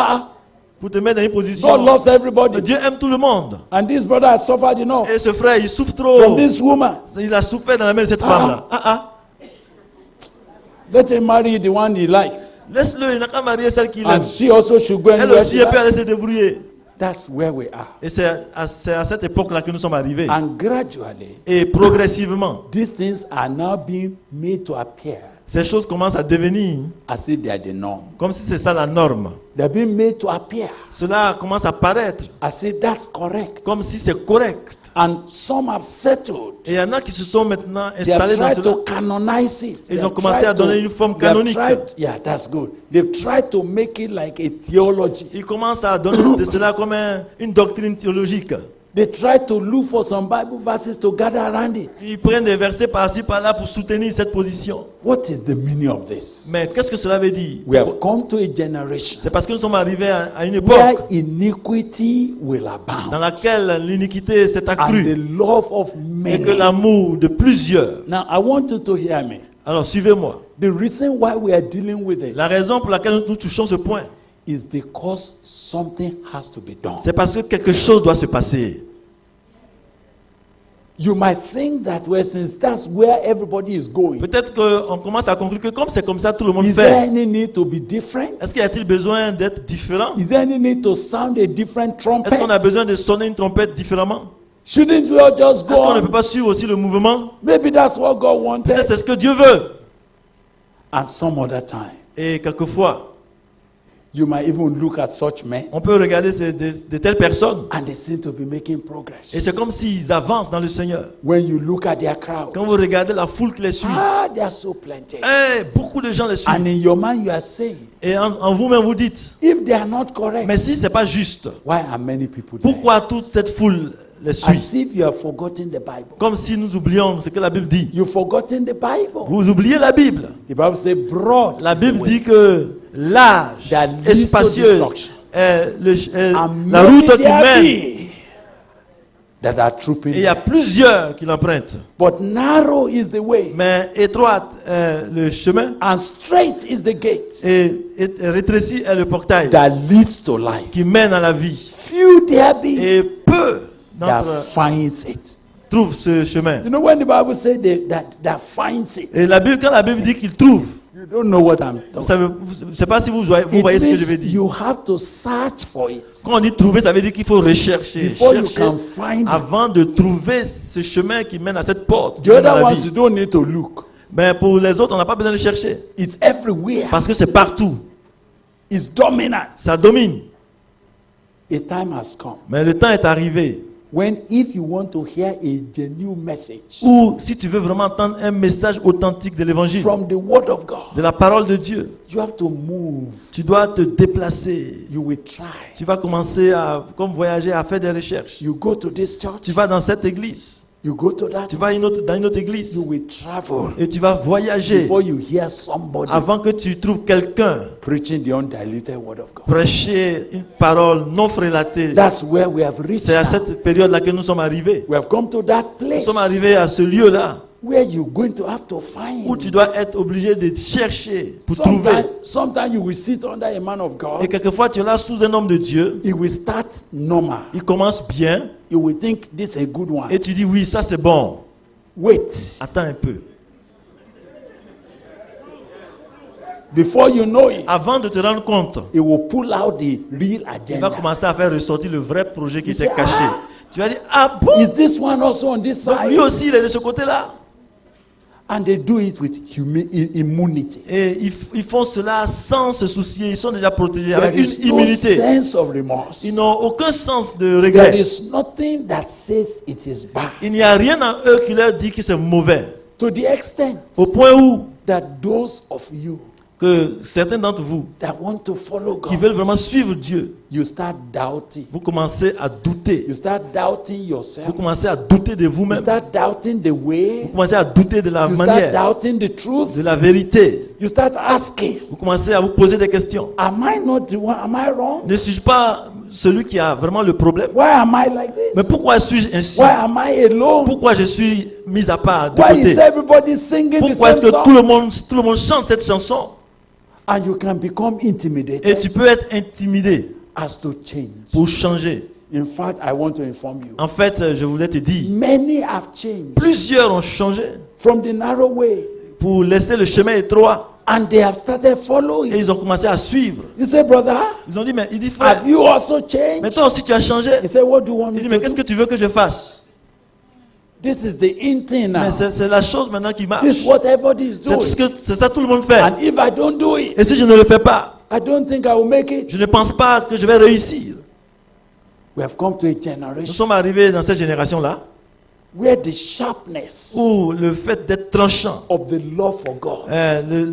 pour te mettre dans une God position. loves Mais everybody. Dieu aime tout le monde. And this brother has suffered enough Et ce frère, il souffre from trop. this woman. Il a souffert dans la main de cette femme-là. Let him marry the one he likes. Laisse-le, il n'a qu'à marier celle qu'il aime. And she also should go Elle anywhere aussi, she elle peut likes. aller se débrouiller. That's where we are. Et c'est à cette époque-là que nous sommes arrivés. And gradually, Et progressivement, these things are now being made to appear ces choses commencent à devenir as if they are the norm. comme si c'est ça la norme. They're being made to appear Cela commence à paraître as if that's correct. comme si c'est correct. And some have settled. Et il y en a qui se sont maintenant They have installés dans tried cela. to canonize it. Ils They ont have commencé tried à donner to- une forme they have canonique. tried- yeah, that's good. They've tried to make it like a theology. Ils commencent à donner de cela comme une doctrine théologique. They try to look for some Bible verses to gather around it. Ils prennent des versets par-ci par-là pour soutenir cette position. What is the meaning of this? Mais qu'est-ce que cela veut dire? We have come to a generation C'est parce que nous sommes arrivés à une where époque iniquity will dans abound laquelle l'iniquité s'est and accrue the love of et que many. l'amour de plusieurs. Now, I want you to hear me. Alors suivez-moi. The reason why we are dealing with this La raison pour laquelle nous touchons ce point, is because something has to be done. c'est parce que quelque chose doit se passer. You might think that, well, since that's where everybody is going, Peut-être qu'on commence à conclure que comme c'est comme ça tout le monde is there fait, any need to be different? est-ce qu'il y a-t-il besoin d'être différent? Is there any need to sound a different Est-ce qu'on a trumpet? besoin de sonner une trompette différemment? Shouldn't we all just go Est-ce qu'on ne peut on? pas suivre aussi le mouvement? Maybe that's what God wanted. Peut-être c'est ce que Dieu veut. And some other time, Et quelquefois, you might even look at such men on peut regarder de telles personnes and they seem to be making progress. et c'est comme s'ils avancent dans le Seigneur. When you look at their crowd, Quand vous regardez la foule qui les suit, they are so plenty. beaucoup de gens les And suivent. in your mind, you are saying, Et en vous-même vous dites, if they are not correct, mais si c'est pas juste, why are many people there? pourquoi toute cette foule les suit? As if you have forgotten the Bible. Comme si nous oublions ce que la Bible dit. You've forgotten the Bible. Vous oubliez la Bible. The Bible says, broad La is the Bible way, dit que l'âge that est leads to spacieuse, destruction. la and route many qui there mène. be that are trooping Et il y a there. plusieurs qui l'empruntent. But narrow is the way, Mais étroite est le chemin and straight is the gate et rétréci est le portail that leads to life. qui mène à la vie. Few there be Et peu that d'entre eux finds it. trouvent ce chemin. You know when the Bible says that finds it, Et quand la Bible dit qu'il trouve, You don't know what I'm Vous talking savez, je ne sais pas si vous voyez ce que je veux about. dire. You have to search for it Quand on dit trouver, ça veut dire qu'il faut rechercher. before you Chercher can find it. avant de trouver ce chemin qui mène à cette porte. The qui mène à other la ones, vie. you don't need to look. Mais pour les autres, on n'a pas besoin de chercher. It's everywhere. Parce que c'est partout. It's dominant. Ça domine. A time has come Mais le temps est arrivé when, if you want to hear a genuine message où, si tu veux vraiment entendre un message authentique de l'évangile, from the Word of God, de la parole de Dieu, you have to move. tu dois te déplacer. You will try. Tu vas commencer à, comme voyager, à faire des recherches. You go to this church. Tu vas dans cette église. You go to that. Tu vas dans une autre église. You will travel Et tu vas voyager before you hear somebody avant que tu trouves quelqu'un preaching the undiluted Word of God. prêcher une parole non frélatée. That's where we have reached. C'est à Now. cette période-là que nous sommes arrivés. We have come to that Nous place sommes arrivés à ce lieu-là where you're going to have to find. où tu dois être obligé de chercher pour trouver. Sometimes you will sit under a man of Et God. quelquefois, tu es là sous un homme de Dieu. He will start normal. Il commence bien You will think this is a good one. et tu dis oui, ça c'est bon. Wait. Attends un peu. Before you know it, Avant de te rendre compte, he will pull out the real il va agenda. commencer à faire ressortir le vrai projet qui You était say, caché. ah. Tu vas dire, ah bon? Is this one also on this Donc lui side? aussi, il est de ce côté-là. And they do it with immunity. Et ils font cela sans se soucier. Ils sont déjà protégés avec There une is no immunité. sense of remorse. Ils n'ont aucun sens de There regret. is nothing that says it is bad. Il n'y a rien en eux qui leur dit que c'est mauvais. To the extent Au point où that those of you que certains d'entre vous that want to follow qui God, veulent vraiment suivre Dieu, you start doubting. vous commencez à douter. You start doubting Vous yourself. commencez à douter de You vous-même. start doubting the Vous way. commencez à douter de la You start manière, doubting the truth. de la vérité. You start asking, Vous commencez à vous poser des questions. am I not the one? Am I wrong? Ne suis-je pas celui qui a vraiment le problème? Why am I like Mais this? pourquoi suis-je ainsi? Why am I alone? Pourquoi je suis mis à part de Why côté? is everybody singing the Pourquoi est-ce same que tout song? le monde chante cette chanson? And you can become Et intimidated tu peux être intimidé as to change. pour changer. In fact, I want to inform you. En fait, je voulais te dire, Many have changed plusieurs ont changé from the narrow way pour laisser le chemin étroit and they have started et following. ils ont commencé à suivre. You say, brother, Ils ont dit, mais il dit, frère, have you also mais changed? toi aussi tu as changé. He said, what do you want Il me dit, to mais qu'est-ce que do? tu veux que je fasse? This is the in thing now. Mais c'est la chose maintenant qui marche. This is what everybody is doing. C'est ça que tout le monde fait. And if I don't do it, Et si je ne le fais pas, I don't think I will make it. je ne pense pas que je vais réussir. We have come to a Nous generation sommes arrivés dans cette génération-là where the sharpness où le fait d'être tranchant, of the love for God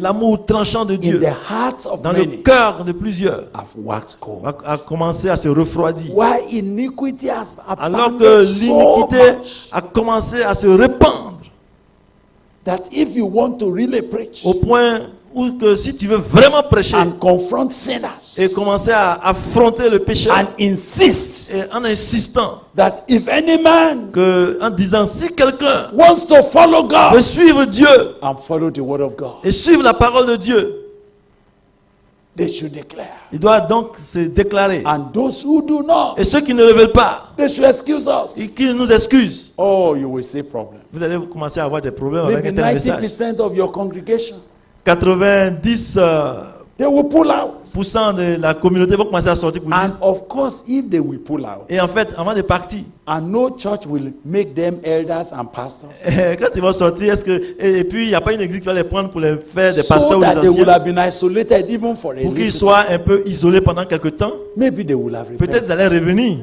l'amour tranchant de in Dieu the hearts of dans le many cœur de plusieurs have waxed cold. a commencé à se refroidir. Why iniquity has Alors que abounded so l'iniquité much a commencé à se répandre that if you want to really preach au point où que si tu veux vraiment prêcher and confront et sinners commencer à affronter le péché and insist et en insistant that if any man en disant si quelqu'un wants to follow veut God suivre Dieu and follow the word of God, et suivre la parole de Dieu, they should declare. il doit donc se déclarer. And those who do not, Et ceux qui ne le veulent pas they should excuse us. et qui nous excusent, Oh, you will see problem. vous allez commencer à avoir des problèmes avec Maybe un tel message. 90% of your congregation, 90% they will pull out. de la communauté vont commencer à sortir pour And dire. of course, if they will pull out, Et en fait, avant de partir, and no church will make them elders and pastors, quand ils vont sortir, et puis il n'y a pas une église qui va les prendre pour les faire des so pasteurs ou that des they will anciens, have been isolated even for a pour qu'ils little soient un peu isolés pendant quelques temps. maybe they will have Peut-être repented. ils allaient revenir.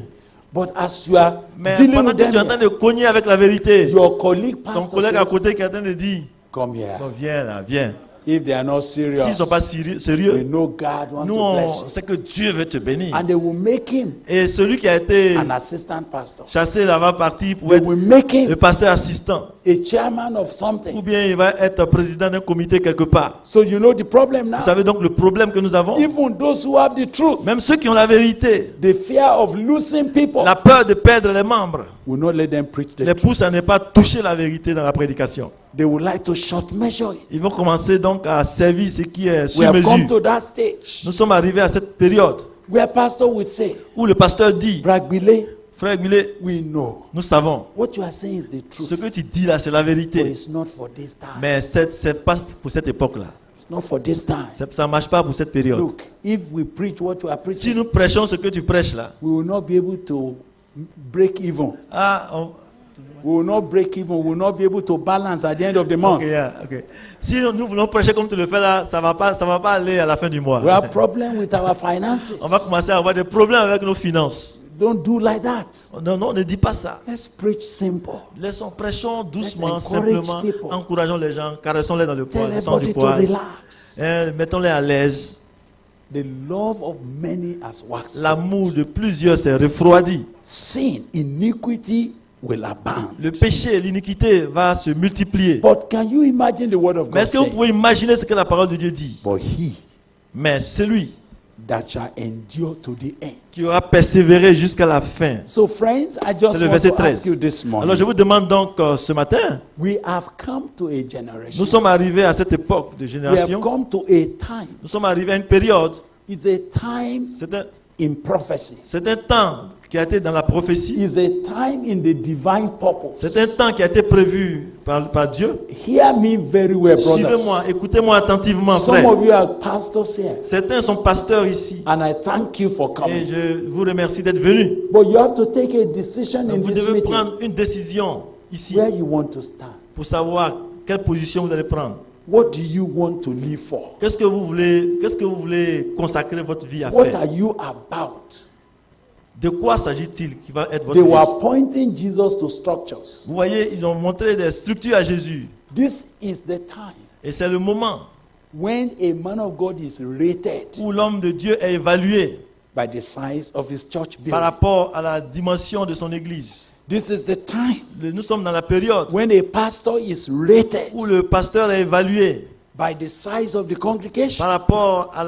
But as you are Mais dealing pendant with que tu es en them, train de cogner avec la vérité, your colleague ton pastor collègue à says, côté qui est en train de dire, come here. bon, viens là, viens. If they are not S'ils ne serious, sont pas we sérieux, know God wants nous to on bless you. sait que Dieu veut te bénir. And they will make him Et celui qui a été an assistant pastor. chassé là va partir pour They être will make le him pasteur assistant. a chairman of Ou something. bien il va être président d'un comité quelque part. So you know the problem now. Vous savez donc le problème que nous avons. Even those who have the truth, Même ceux qui ont la vérité, the fear of losing people la peur de perdre les membres, will not let them preach the les truth. pousse à ne pas toucher la vérité dans la prédication. They would like to short measure it. Ils vont commencer donc à servir ce qui est We sur have come mesure. to that stage Nous sommes arrivés à cette période where pastor will say, où le pasteur dit, Bragbile, frère Millet, we know nous savons, what you are saying is the ce que truth, tu dis là, c'est la but vérité. it's not for this time. Mais c'est pas pour cette époque-là. It's not for this time. Ça ne marche pas pour cette période. Look, if we preach what you are Si preaching, nous prêchons ce que tu prêches là, we will not be able to break even. We will not break even. We will not be able to balance at the end of the month. Okay, yeah, okay. Si nous voulons prêcher comme tu le fais là, ça va pas aller à la fin du mois. We have problem with our finances. On va commencer à avoir des problèmes avec nos finances. Don't do like that. Non, non, ne dis pas ça. Let's preach simple. Prêchons doucement, Let's encourage simplement, people. encourageons les gens, caressons-les dans le Tell poids, sans everybody to poids, relax. mettons-les à l'aise. The love of many has waxed L'amour cold. de plusieurs s'est refroidi. Sin, iniquity will abound. Le péché et l'iniquité va se multiplier. But can you imagine the word of Mais God est-ce que vous saying, pouvez imaginer ce que la parole de Dieu dit? but he Mais celui that shall endure to the end. qui aura persévéré jusqu'à la fin. So friends, I C'est just le want verset to ask 13. you this Alors morning. je vous demande donc ce matin, We have come to a generation. nous sommes arrivés à cette époque de We have génération. come to a time. Nous sommes arrivés à une période, It's a time in prophecy. c'est un temps qui a été dans la prophétie. It's a time in the divine purpose. C'est un temps qui a été prévu par Dieu. Hear me very well, Suivez-moi, brothers. écoutez-moi attentivement, Some frère. of you are pastors here, Certains sont pasteurs ici. and I thank you for Et coming. je vous remercie d'être venus. But you have to take a decision in Vous this devez meeting prendre une décision ici where you want to stand. pour savoir quelle position vous allez prendre. What do you want to live for? Qu'est-ce que vous voulez consacrer votre vie à What faire? are you about? De quoi s'agit-il qui va être votre They vie? were pointing Jesus to structures. Vous voyez, ils ont montré des structures à Jésus. This is the time Et c'est le moment when a man of God is rated où l'homme de Dieu est évalué by the size of his church par building. rapport à la dimension de son église. This is the time Nous sommes dans la période when a pastor is rated où le pasteur est évalué by the size of the congregation, par rapport à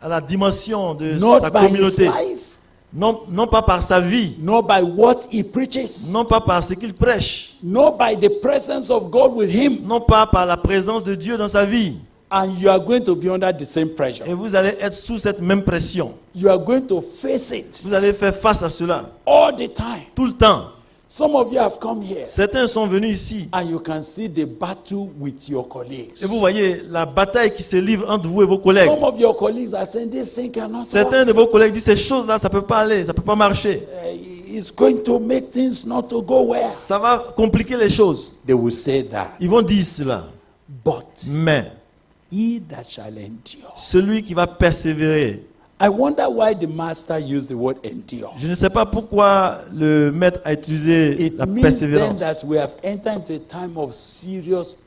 la dimension de not sa by his communauté. life, Non pas par sa vie, not by what he preaches, non pas par ce qu'il prêche, not by the presence of God with him. non pas par la présence de Dieu dans sa vie. And you are going to be under the same pressure. Et vous allez être sous cette même pression. You are going to face it Vous allez faire face à cela all the time. tout le temps. Some of you have come here Certains sont venus ici and you can see the battle with your colleagues. et vous voyez la bataille qui se livre entre vous et vos collègues. Some of your colleagues are saying this thing cannot Certains work. de vos collègues disent ces choses-là, ça peut pas aller, ça peut pas marcher. It's going to make things not to go well. Ça va compliquer les choses. They will say that. Ils vont dire cela. But Mais he that shall endure. celui qui va persévérer, I wonder why the master used the word endure. je ne sais pas pourquoi le maître a utilisé It la means then persévérance. that we have entered into a time of serious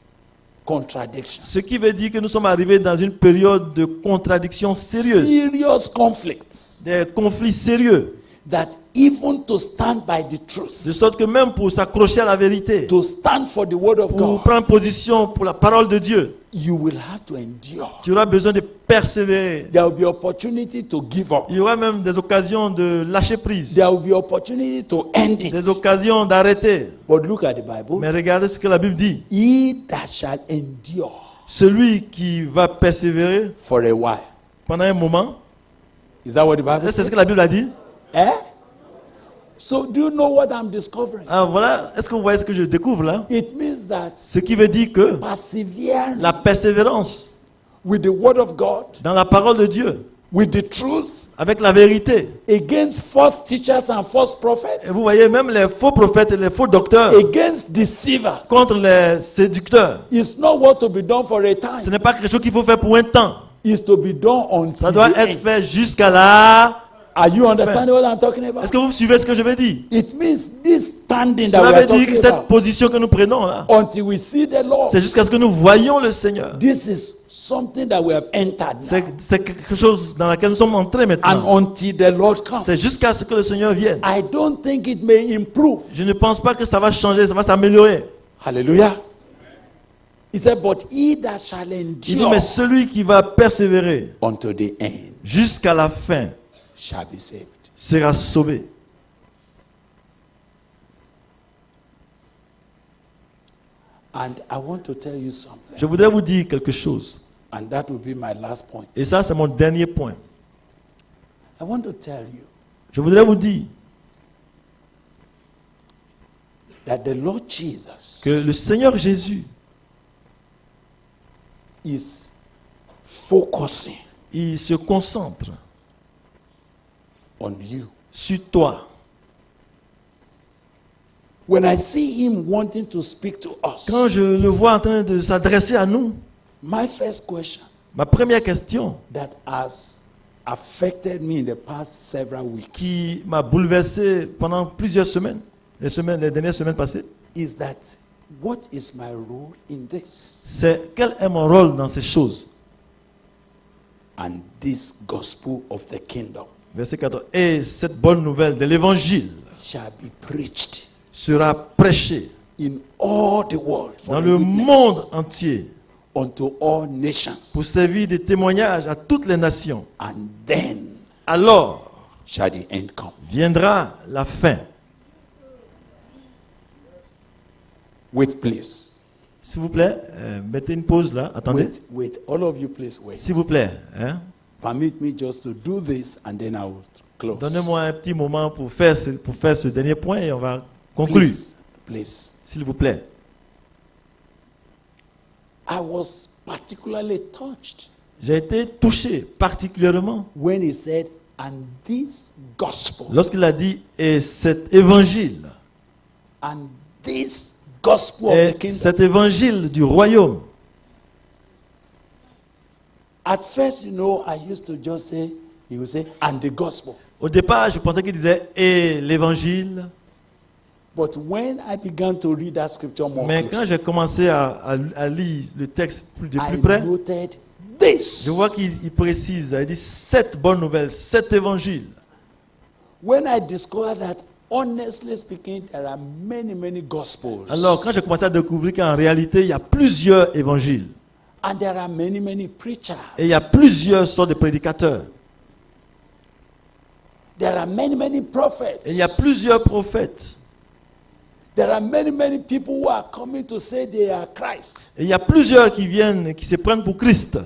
contradiction. Ce qui veut dire que nous sommes arrivés dans une période de contradictions sérieuses, Serious conflicts. des conflits sérieux, That even to stand by the truth, de sorte que même pour s'accrocher à la vérité, to stand for the word of pour God, prendre position pour la parole de Dieu, you will have to endure. tu auras besoin de persévérer. There will be opportunity to give up. Il y aura même des occasions de lâcher prise, There will be opportunity to end des it. occasions d'arrêter. But look at the Bible. Mais regardez ce que la Bible dit. He that shall endure Celui qui va persévérer for a while. pendant un moment, Is that what the Bible c'est ce says? que la Bible a dit. Eh? So do you know what I'm discovering? Ah, voilà, est-ce que vous voyez ce que je découvre là? It means that Ce qui veut dire que persevering la persévérance with the word of God, dans la parole de Dieu, with the truth, avec la vérité. against false teachers and false prophets, Et vous voyez même les faux prophètes et les faux docteurs against deceivers, contre les séducteurs. is not what to be done for a Ce time. n'est pas quelque chose qu'il faut faire pour un temps. It's to be done Ça until doit the être end. fait jusqu'à là. Are you understanding what I'm talking Est-ce about? que vous suivez ce que je veux dire? It means this standing that Cela we are veut dire que talking cette about position que nous prenons là, until we see the Lord. c'est jusqu'à ce que nous voyions le Seigneur. This is something that we have entered now. C'est quelque chose dans laquelle nous sommes entrés And maintenant. until the Lord comes, C'est jusqu'à ce que le Seigneur vienne. I don't think it may improve. Je ne pense pas que ça va changer, ça va s'améliorer. Hallelujah. He said, but he that shall Il dit, endure mais celui qui va persévérer unto the end jusqu'à la fin shall be saved. sera sauvé. And I want to tell you something. Je voudrais vous dire quelque chose. And that will be my last point. Et ça, c'est mon dernier point. I want to tell you Je voudrais vous dire that the Lord Jesus que le Seigneur Jésus is focusing il se concentre on you. sur toi. When I see him wanting to speak to Quand us, je le vois en train de s'adresser à nous, my first question ma première question that has affected me in the past several weeks qui m'a bouleversé pendant plusieurs semaines, les dernières semaines passées, is that what is my role in this? c'est quel est mon rôle dans ces choses. And this gospel of the kingdom Verset 4. Et cette bonne nouvelle de l'évangile shall be preached sera prêchée in all the world for dans a le witness monde entier unto all nations, pour servir de témoignage à toutes les nations. and then Alors shall the end come. viendra la fin. Wait, please. S'il vous plaît, mettez une pause là. Attendez. Wait. All of you, please wait. S'il vous plaît. Hein? Permit me just to do this, and then I will close. Donnez-moi un petit moment pour faire ce dernier point et on va conclure. Please. S'il vous plaît. I was particularly touched J'ai été touché particulièrement when he said, and this gospel, lorsqu'il a dit et cet évangile, and this gospel of et the kingdom. cet évangile du royaume. At first, I used to just say, he would say, and the gospel. Au départ, je pensais qu'il disait et l'évangile. But when I began to read that scripture more Mais quand closely, j'ai commencé à lire le texte de I plus près, noted this. je vois qu'il précise, il dit cette bonne nouvelle, cet évangile. When I discovered that, honestly speaking, there are many, many gospels. Alors, quand j'ai commencé à découvrir qu'en réalité, il y a plusieurs évangiles And there are many, many preachers. et il y a plusieurs sortes de prédicateurs There are many, many prophets. et il y a plusieurs prophètes There are many, many people who are coming to say they are Christ. et il y a plusieurs qui viennent, qui se prennent pour Christ.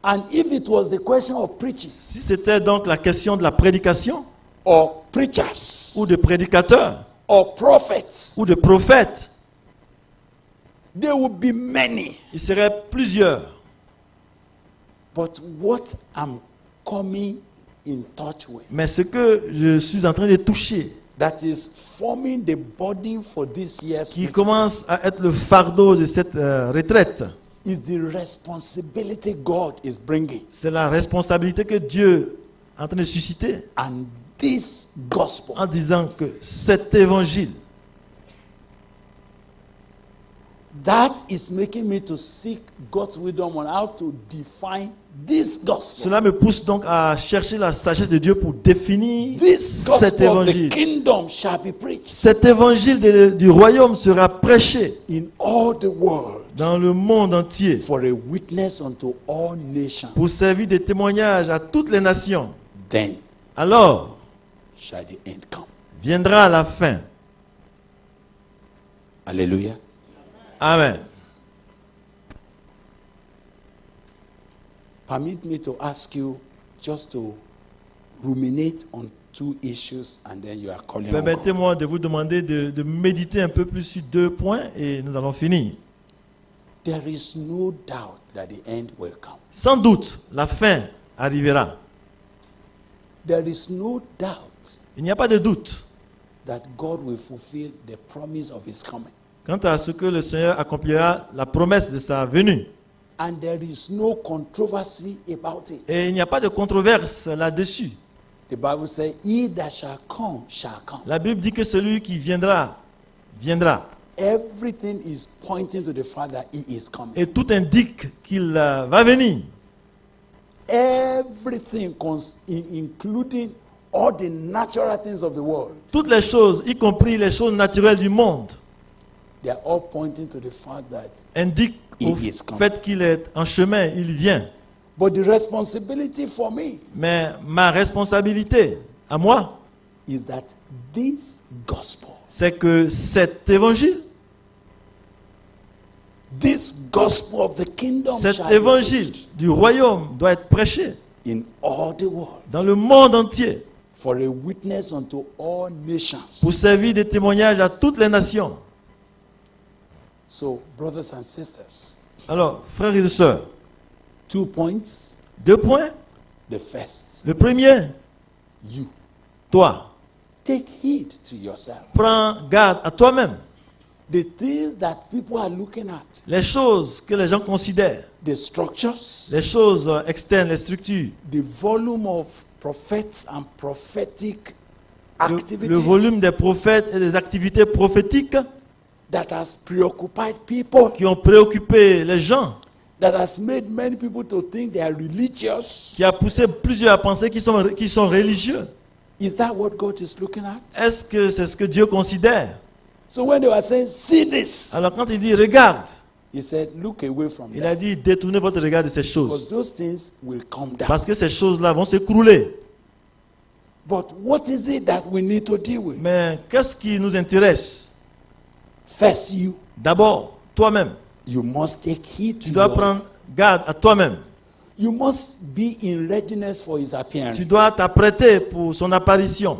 And if it was the question of preaching Si c'était donc la question de la prédication or preachers ou de prédicateurs or prophets, ou de prophètes, there would be many. il serait plusieurs. But what I'm coming in touch with, Mais ce que je suis en train de toucher, that is forming the burden for this year's qui meeting, commence à être le fardeau de cette retraite, is the responsibility God is bringing. c'est la responsabilité que Dieu est en train de susciter And this gospel en disant que cet évangile, that is making me to seek God's wisdom on how to define this gospel. cela me pousse donc à chercher la sagesse de Dieu pour définir This cet gospel of the évangile. kingdom shall be preached Cet évangile du royaume sera prêché in all the world dans le monde entier for a witness unto all nations. pour servir de témoignage à toutes les nations. Then Alors shall the end come. viendra la fin. Hallelujah. Amen. Permit me to ask you just to ruminate on two issues and then you are calling on God. Permettez-moi de vous demander de méditer un peu plus sur 2 points et nous allons finir. There is no doubt that the end will come. Sans doute, la fin arrivera. There is no doubt Il n'y a pas de doute that God will fulfill the promise of his coming. quant à ce que le Seigneur accomplira la promesse de sa venue. And there is no controversy about it. Et il n'y a pas de controverse là-dessus. The Bible says, he that shall come, shall come. La Bible dit que celui qui viendra, viendra. Everything is pointing to the fact that he is coming. Et tout indique qu'il va venir. Everything, including all the natural things of the world, Toutes les choses, y compris les choses naturelles du monde, they are all pointing to the fact that. indiquent au He is coming. fait qu'il est en chemin, il vient. But the responsibility for me Mais ma responsabilité, à moi, is that this gospel, c'est que cet évangile, this gospel of the kingdom cet shall be évangile preached du royaume doit être prêché in all the world dans le monde entier for a witness unto all nations. pour servir de témoignage à toutes les nations. So, brothers and sisters, Alors, frères et sœurs, 2 points. 2 points. The first, Le premier, you. toi, Take heed to yourself. prends garde à toi-même. The things that people are looking at, Les choses que les gens considèrent, the structures, les choses externes, les structures, the volume of prophets and prophetic le activities volume des prophètes et des activités prophétiques that has preoccupied people, qui ont préoccupé les gens, that has made many people to think they are religious. qui a poussé plusieurs à penser qu'ils sont religieux. Is that what God is looking at? Est-ce que c'est ce que Dieu considère? So when they were saying, see this, Alors quand il dit regarde, he said, look away from il a that. dit détournez votre regard de ces Because choses. those things will come down. Parce que ces choses-là vont s'écrouler. But what is it that we need to deal with? Mais qu'est-ce qui nous intéresse? First, you. D'abord, toi-même. You must take heed Tu to dois your, prendre garde à toi-même. you must be in readiness for his appearance. Tu dois t'apprêter pour son apparition.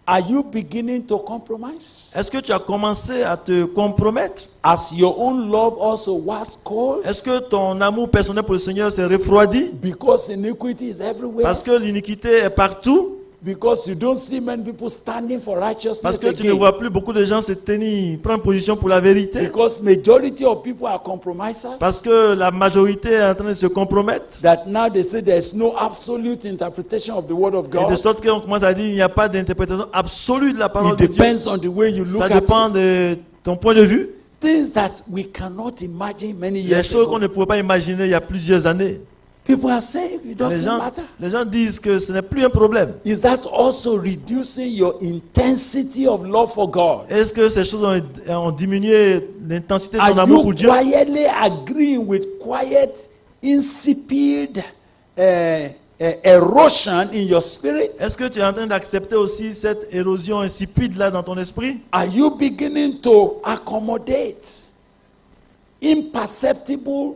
Are you beginning to compromise? Est-ce que tu as commencé à te compromettre? As your own love also was cold? Est-ce que ton amour personnel pour le Seigneur s'est refroidi? Because iniquity is everywhere? Parce que l'iniquité est partout? Because you don't see many people standing for righteousness Parce que tu ne again? vois plus beaucoup de gens se tenir, prendre position pour la vérité? Because majority of people are compromisers? Parce que la majorité est en train de se compromettre? That now they say there is no absolute interpretation of the word of Et de God. sorte qu'on commence à dire qu'il n'y a pas d'interprétation absolue de la parole It de Dieu. depends on the way you look Ça at dépend it. de ton point de vue. Things that we cannot imagine many Les years choses qu'on ago. ne pouvait pas imaginer il y a plusieurs années. People are saying it doesn't matter. Les gens disent que ce n'est plus un problème. Is that also reducing your intensity of love for God? Est-ce que ces choses ont diminué l'intensité de ton Are amour you pour Dieu? quietly agreeing with quiet, insipid erosion in your spirit? Est-ce que tu es en train d'accepter aussi cette érosion insipide là dans ton esprit? Are you beginning to accommodate imperceptible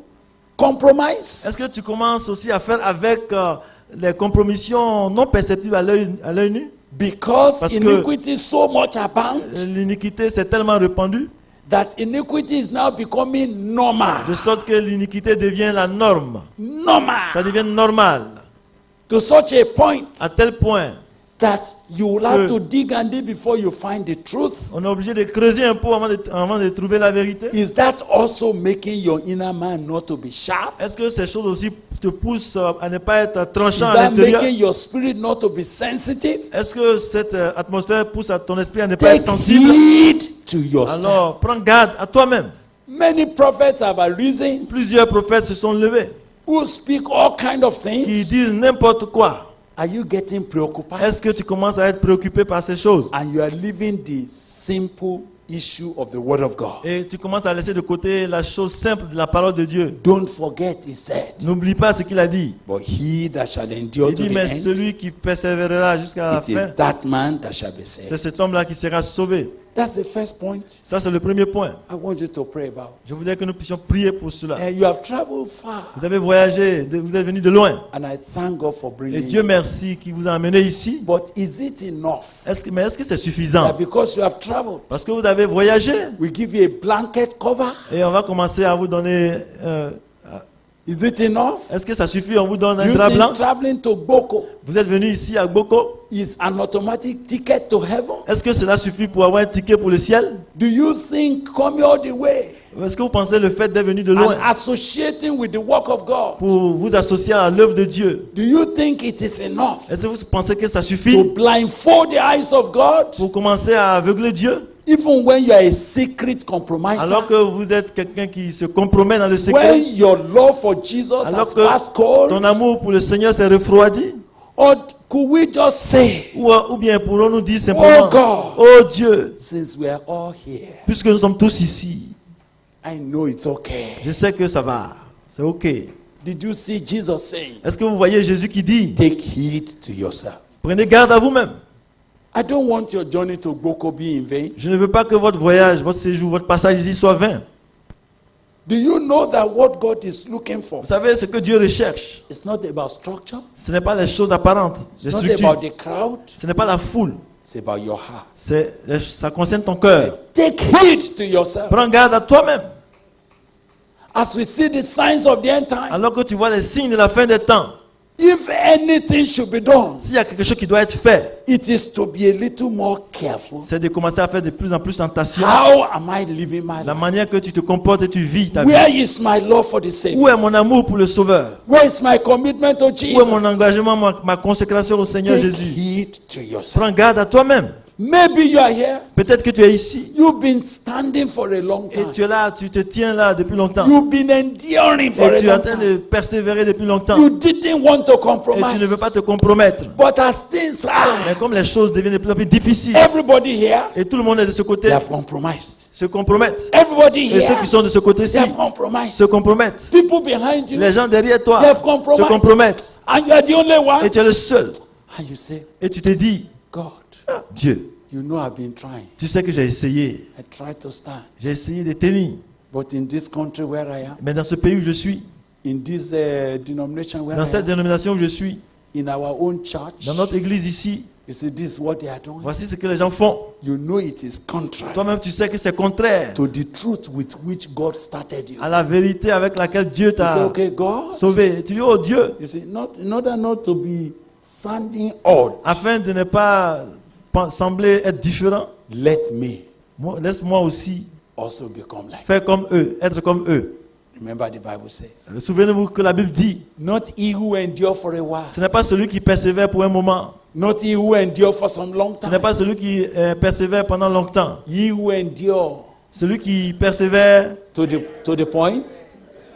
compromise? Est-ce que tu commences aussi à faire avec les compromissions non perceptibles à l'œil nu? Because Parce que- iniquity so much abound L'iniquité s'est tellement répandue that iniquity is now becoming normal. de sorte que l'iniquité devient la norme. Ça Normal. devient normal To such a point à tel point that you will have Que- to dig and dig before you find the truth. on est obligé de creuser un peu avant de trouver la vérité. Is that also making your inner man not to be sharp? Est-ce que ces choses aussi te poussent à ne pas être Is tranchant à that l'intérieur? making your spirit not to be sensitive? Est-ce que cette atmosphère pousse à ton esprit à ne pas être Take sensible? heed to yourself. Alors, prends garde à toi-même. Many prophets have arisen Plusieurs prophètes se sont levés who speak all kind of qui things. disent n'importe quoi. Are you getting preoccupied? Est-ce que tu commences à être préoccupé par ces choses? And you are leaving the simple issue of the word of God. Et tu commences à laisser de côté la chose simple de la parole de Dieu. Don't forget, he said, N'oublie pas ce qu'il a dit. but he that shall endure Il to dit, the mais end, celui qui persévérera jusqu'à la it is fin, that man that shall be c'est saved. cet homme-là qui sera sauvé. That's the first point Ça, c'est le premier point. I want you to pray about. Je voudrais que nous puissions prier pour cela. And you have traveled far, Vous avez voyagé, vous êtes venu de loin. and I thank God for Et bringing Dieu you. merci qui vous a amené ici. But is it enough Mais est-ce que c'est suffisant? that because you have traveled, Parce que vous avez voyagé we give you a blanket cover? et on va commencer à vous donner... Is it enough? est-ce que ça suffit? On vous donne un You drap blanc? think traveling to Boko Vous êtes venu ici à Boko. is an automatic ticket to heaven? Est-ce que cela suffit pour avoir un ticket pour le ciel? Do you think coming all the way Est-ce que vous pensez le fait d'être venu de and loin associating with the work of God, pour vous associer à l'œuvre de Dieu? do you think it is enough Est-ce que vous pensez que ça to suffit blindfold the eyes of God pour commencer à aveugler Dieu? even when you are a secret compromiser? Alors que vous êtes quelqu'un qui se compromet dans le When secret? your love for Jesus Alors has que passed cold? ton amour pour le Seigneur s'est refroidi? Or could we just say, Ou bien pourrons-nous dire simplement, Oh God, oh Dieu, since we are all here, puisque nous sommes tous ici, I know it's okay. je sais que ça va, c'est ok. Did you see Jesus saying, Est-ce que vous voyez Jésus qui dit, take heed to yourself? prenez garde à vous-même. I don't want your journey to Boko be in vain. Je ne veux pas que votre voyage, votre séjour, votre passage ici soit vain. Do you know that what God is looking for? Vous savez ce que Dieu recherche? It's not about structure. Ce n'est pas les choses apparentes, les It's not structures. about the crowd. Ce n'est pas la foule. It's about your heart. Ça concerne ton cœur. Take heed to yourself. Prends garde à toi-même. As we see the signs of the end time, Alors que tu vois les signes de la fin des temps, if anything should be done, s'il y a quelque chose qui doit être fait, it is to be a little more careful. c'est de commencer à faire de plus en plus attention. How am I living my La life? manière que tu te comportes et tu vis ta vie. Where is my love for the Où Savior? est mon amour pour le Sauveur? Where is my commitment to Où est mon Jesus? engagement, ma consécration au Seigneur Take Jésus? heed to yourself. Prends garde à toi-même. Maybe you are here. Peut-être que tu es ici You've been standing for a long et time. tu es là, tu te tiens là depuis longtemps. You've been enduring for Et a tu es en long train time. de persévérer depuis longtemps. You didn't want to Et tu ne veux pas compromise. te compromettre. But as things Mais are, comme les choses deviennent de plus en plus difficiles everybody here, et tout le monde est de ce côté, they have compromised. se compromettent. Everybody Et ceux qui here, sont de ce côté-ci they have compromised. se compromettent. People behind you, Les gens derrière toi they have se compromised. compromettent. And you are the only one. Et tu es le seul. And you say, Et tu te dis, God, ah, Dieu, you know I've been trying. tu sais que j'ai essayé. I tried to stand. J'ai essayé de tenir. But in this country where I am, Mais dans ce pays où je suis, in this denomination where dans I cette am, dénomination où je suis, in our own church, dans notre église ici, you see, this is what they are doing. voici ce que les gens font. You know it is contrary Toi-même, tu sais que c'est contraire to the truth with which God started you. à la vérité avec laquelle Dieu You say, t'a okay, God, sauvé. Et tu dis, oh Dieu, you see, not in order not to be sounding odd, afin de ne pas sembler être différent, let me laisse-moi aussi also become like. faire comme eux, être comme eux. Remember the Bible says, Souvenez-vous que la Bible dit, not he who endure for a while, ce n'est pas celui qui persévère pour un moment, not he who endure for some long ce n'est time, pas celui qui persévère pendant longtemps, he who endure celui qui persévère to the point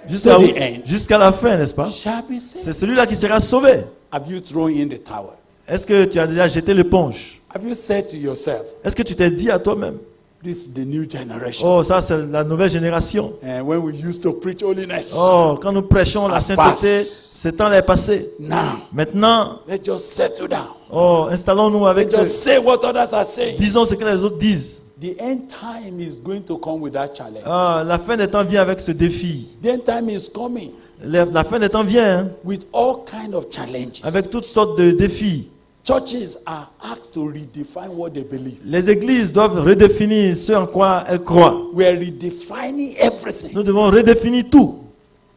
jusqu'à To the end. jusqu'à la fin, n'est-ce pas? shall be saved. C'est celui-là qui sera sauvé. Have you thrown in the towel? Est-ce que tu as déjà jeté l'éponge? Have you said to yourself, Est-ce que tu t'es dit à toi-même, this is the new generation? oh ça c'est la nouvelle génération. And when we used to preach holiness, Oh, quand nous prêchons la Has sainteté, passed. ce temps est passé. now Maintenant, let's just settle down. oh, installons-nous avec Let's just say what others are saying. disons ce que les autres disent. The end time is going to come with that challenge. Ah, la fin des temps vient avec ce défi. The end time is coming La fin des temps vient hein, with all kinds of challenges. avec toutes sortes de défis. Churches are asked to redefine what they believe. Les églises doivent redéfinir ce en quoi elles croient. We are redefining everything. Nous devons redéfinir tout.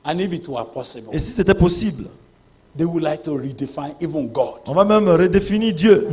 And if it were possible, Et si c'était possible, they would like to redefine even God. on va même redéfinir Dieu.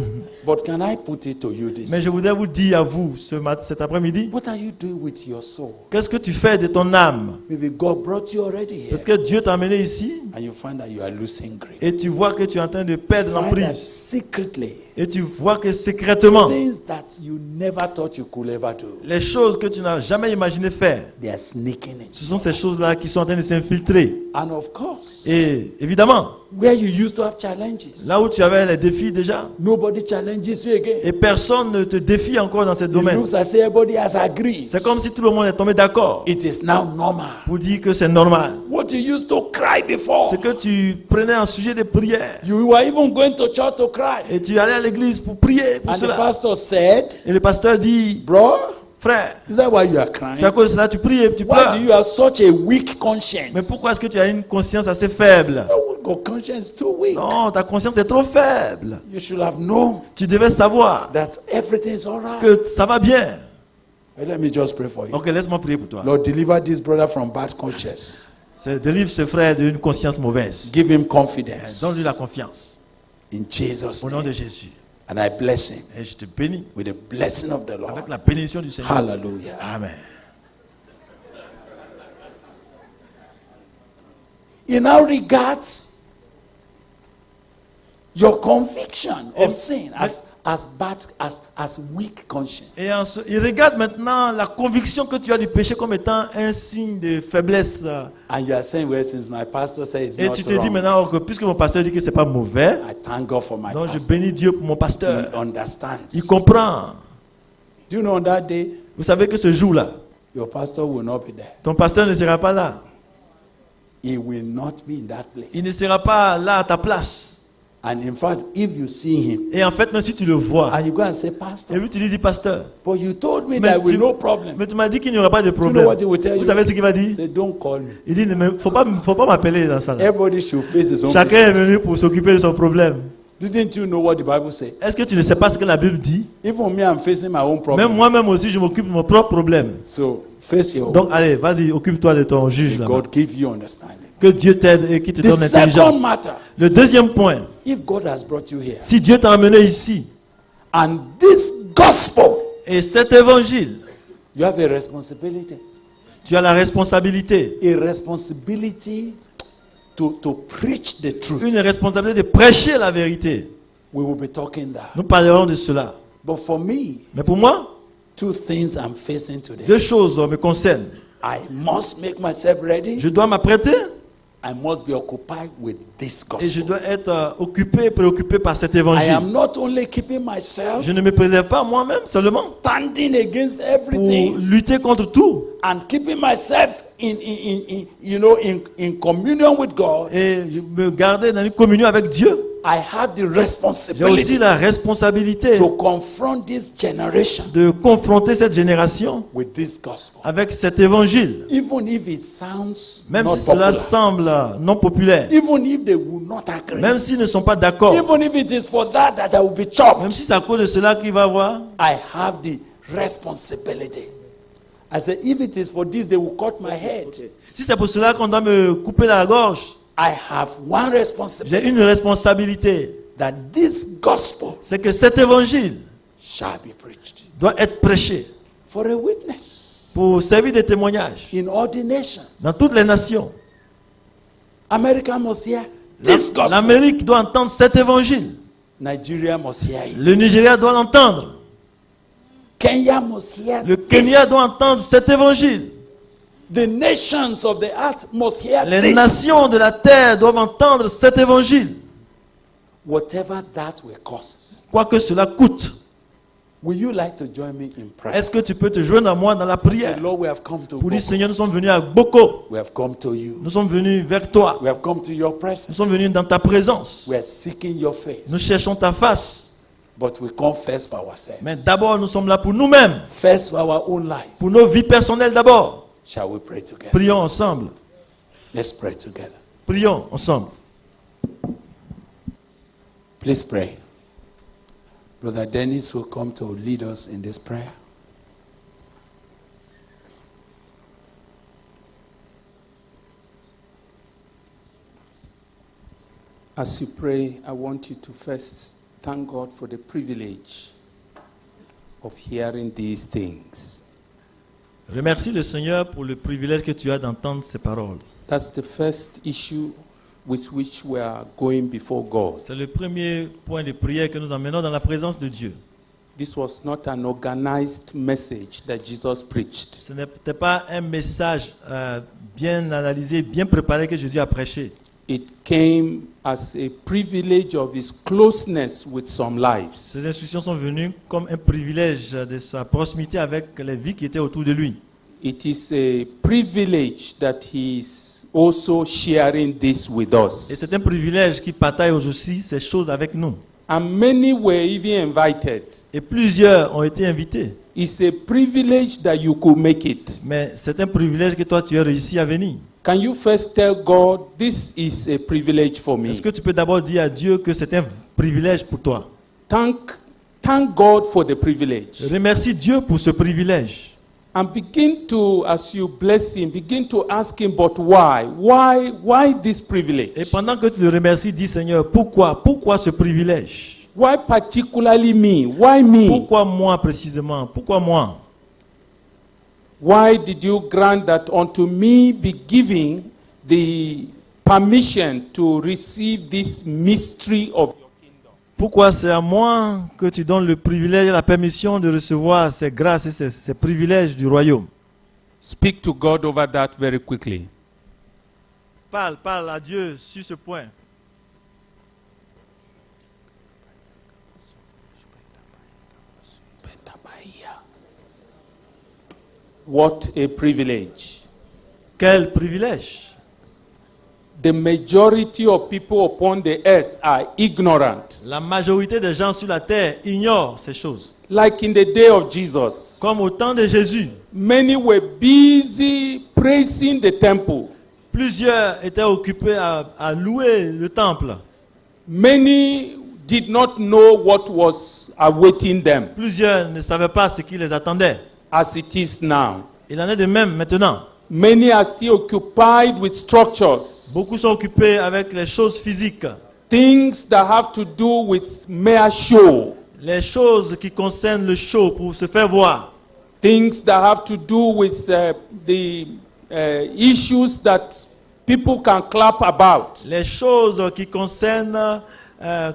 But can I put it to you this Mais way? je voudrais vous dire à vous cet après-midi, What are you doing with your soul? qu'est-ce que tu fais de ton âme? Maybe God brought you already here. Parce que Dieu t'a amené ici And you find that you are losing grip. et tu vois que tu es en train de perdre Find that l'emprise. secretly, Et tu vois que secrètement, things that you never thought you could ever do, les choses que tu n'as jamais imaginé faire, they are sneaking in. ce sont ces choses-là qui sont en train de s'infiltrer. And of course, Et évidemment, where you used to have challenges, là où tu avais les défis déjà, nobody challenges you again. et personne ne te défie encore dans ce It domaine. looks as if everybody has agreed. C'est comme si tout le monde est tombé d'accord It is now normal. pour dire que c'est normal. What you used to cry before, C'est que tu prenais un sujet de prière you were even going to church to cry. et tu allais à l'église pour prier pour And the cela. pastor said, Et le pasteur dit, bro, frère, is that why you are crying? c'est à cause de cela que tu pries et tu Why pleures. do you have such a weak conscience? Mais pourquoi est-ce que tu as une conscience assez faible? Your conscience is too weak. Non, ta conscience est trop faible. You should have known Tu devais savoir that everything is all right. que ça va bien. But let me just pray for you. Ok, laisse-moi prier pour toi. Lord, deliver this brother from bad conscience. Délivre ce frère d'une conscience mauvaise. Give him confidence. Donne-lui la confiance. In Jesus' Au nom de name. Jésus. And I bless him Et je te bénis with the blessing of the Lord. avec la bénédiction du Seigneur. Hallelujah. Amen. He now regards your conviction of sin as bad, as weak conscience. Et il regarde maintenant la conviction que tu as du péché comme étant un signe de faiblesse. And you are saying, well, since my pastor says it's Et not tu te dis wrong, maintenant que puisque mon pasteur dit que c'est pas mauvais, I thank God for my donc je pastor. bénis Dieu pour mon pasteur. He understands. Il comprend. Do you know on that day, Vous savez que ce jour-là, your pastor will not be there. ton pasteur ne sera pas là. He will not be in that Il place. ne sera pas là à ta place. And in fact, if you see him Et en fait, même si tu le vois, and you go and say, et Pastor, puis tu lui dis, pasteur, but you told me mais there will tu, no problem. mais tu m'as dit qu'il n'y aura pas de You know problème. what he will tell Vous you? savez ce qu'il va dire? Say, don't call me. Il dit, il faut pas m'appeler dans ça. Everybody should face his own Chacun est business. venu pour s'occuper de son problème. Didn't you know what the Bible says? Est-ce que tu ne sais pas ce que la Bible dit? Even me, I'm facing my own Même problem. moi-même aussi, je m'occupe de mon propre problème. So Face your Donc allez, vas-y, occupe-toi de ton juge là. God give you understanding. Que Dieu t'aide et qu'il te The donne l'intelligence. second matter, Le deuxième point, if God has brought you here, si Dieu t'a amené ici, and this gospel, et cet évangile, you have a responsibility. tu as la responsabilité, A responsibility to preach the truth. une responsabilité de prêcher la vérité. We will be talking that. Nous parlerons de cela. But for me, Mais pour moi, two things I'm facing today. deux choses me concernent. I must make myself ready. Je dois m'apprêter I must be occupied with this et je gospel. dois être occupé, préoccupé par cet I évangile. am not only keeping myself Je ne me préserve pas moi-même seulement standing against pour everything lutter contre tout and keeping myself in communion with God. et me garder dans une communion avec Dieu. I have the J'ai aussi responsibility la responsabilité to confront this generation de confronter cette génération with this gospel. avec cet évangile. Even if it sounds Même not si cela popular, semble non populaire, even if they will not agree, même s'ils ne sont pas d'accord, even if it is for that I will be chopped, même si c'est à cause de cela qu'il va avoir, I have the responsibility. I said, if it is for this, they will cut my head. si c'est pour cela qu'on doit me couper la gorge, I have one j'ai responsibility, une responsabilité. that this gospel C'est que cet évangile shall be preached doit être prêché for a witness pour servir de témoignage in all the nations. dans toutes les nations. America must hear this gospel. L'Amérique doit entendre cet évangile. Nigeria must hear it. Le Nigeria doit l'entendre. Kenya must hear Le this. Kenya doit entendre cet évangile. The nations of the earth must hear Les this. nations de la terre doivent entendre cet évangile. Whatever that will cost. Quoi que cela coûte. Will you like to join me in prayer? Est-ce que tu peux te joindre à moi dans la Say, prière Lord, we have come to pour dire Boko. Seigneur, nous sommes venus à Boko. We have come to you. Nous sommes venus vers toi. We have come to your Nous presence. sommes venus dans ta présence. We are seeking your face. Nous cherchons ta face. But we come first for ourselves. Mais d'abord, nous sommes là pour nous-mêmes. First for our own lives. Pour nos vies personnelles d'abord. Shall we pray together? Prions ensemble. Let's pray together. Prions ensemble. Please pray. Brother Dennis will come to lead us in this prayer. As you pray, I want you to first thank God for the privilege of hearing these things. Remercie le Seigneur pour le privilège que tu as d'entendre ces paroles. That's the first issue with which we are going before God. C'est le premier point de prière que nous emmenons dans la présence de Dieu. This was not an organized message that Jesus preached. Ce n'était pas un message bien analysé, bien préparé que Jésus a prêché. It came as a privilege of his closeness with some lives. Ces instructions sont venues comme un privilège de sa proximité avec les vies qui étaient autour de lui. It is a privilege that he is also sharing this with Et us. c'est un privilège qu'il partage aussi ces choses avec nous. And many were even invited. Et plusieurs ont été invités. It's a privilege that you could make it. Mais c'est un privilège que toi tu as réussi à venir. Can you first tell God, this is a privilege for me? Est-ce que tu peux d'abord dire à Dieu que c'est un privilège pour toi? Thank God for the privilege. Remercie Dieu pour ce privilège. And begin to, as you bless him, begin to ask him, but why? Why this privilege? Et pendant que tu le remercies, dis Seigneur, pourquoi ce privilège? Why particularly me? Why me? Pourquoi moi précisément? Pourquoi moi? Why did you grant that unto me be given the permission to receive this mystery of your kingdom? Pourquoi c'est à moi que tu donnes le privilège et la permission de recevoir ces grâces et ces privilèges du royaume? Speak to God over that very quickly. Parle à Dieu sur ce point. What a privilege. Quel privilège! The majority of people upon the earth are ignorant. La majorité des gens sur la terre ignorent ces choses. Like in the day of Jesus, Comme au temps de Jésus, many were busy praising the temple. plusieurs étaient occupés à louer le temple. Many did not know what was awaiting them, Plusieurs ne savaient pas ce qui les attendait. as it is now. Il en est de même maintenant. Many are still occupied with structures, Beaucoup sont occupés avec les choses physiques, things that have to do with mere show, les choses qui concernent le show pour se faire voir, things that have to do with the issues that people can clap about. les choses qui concernent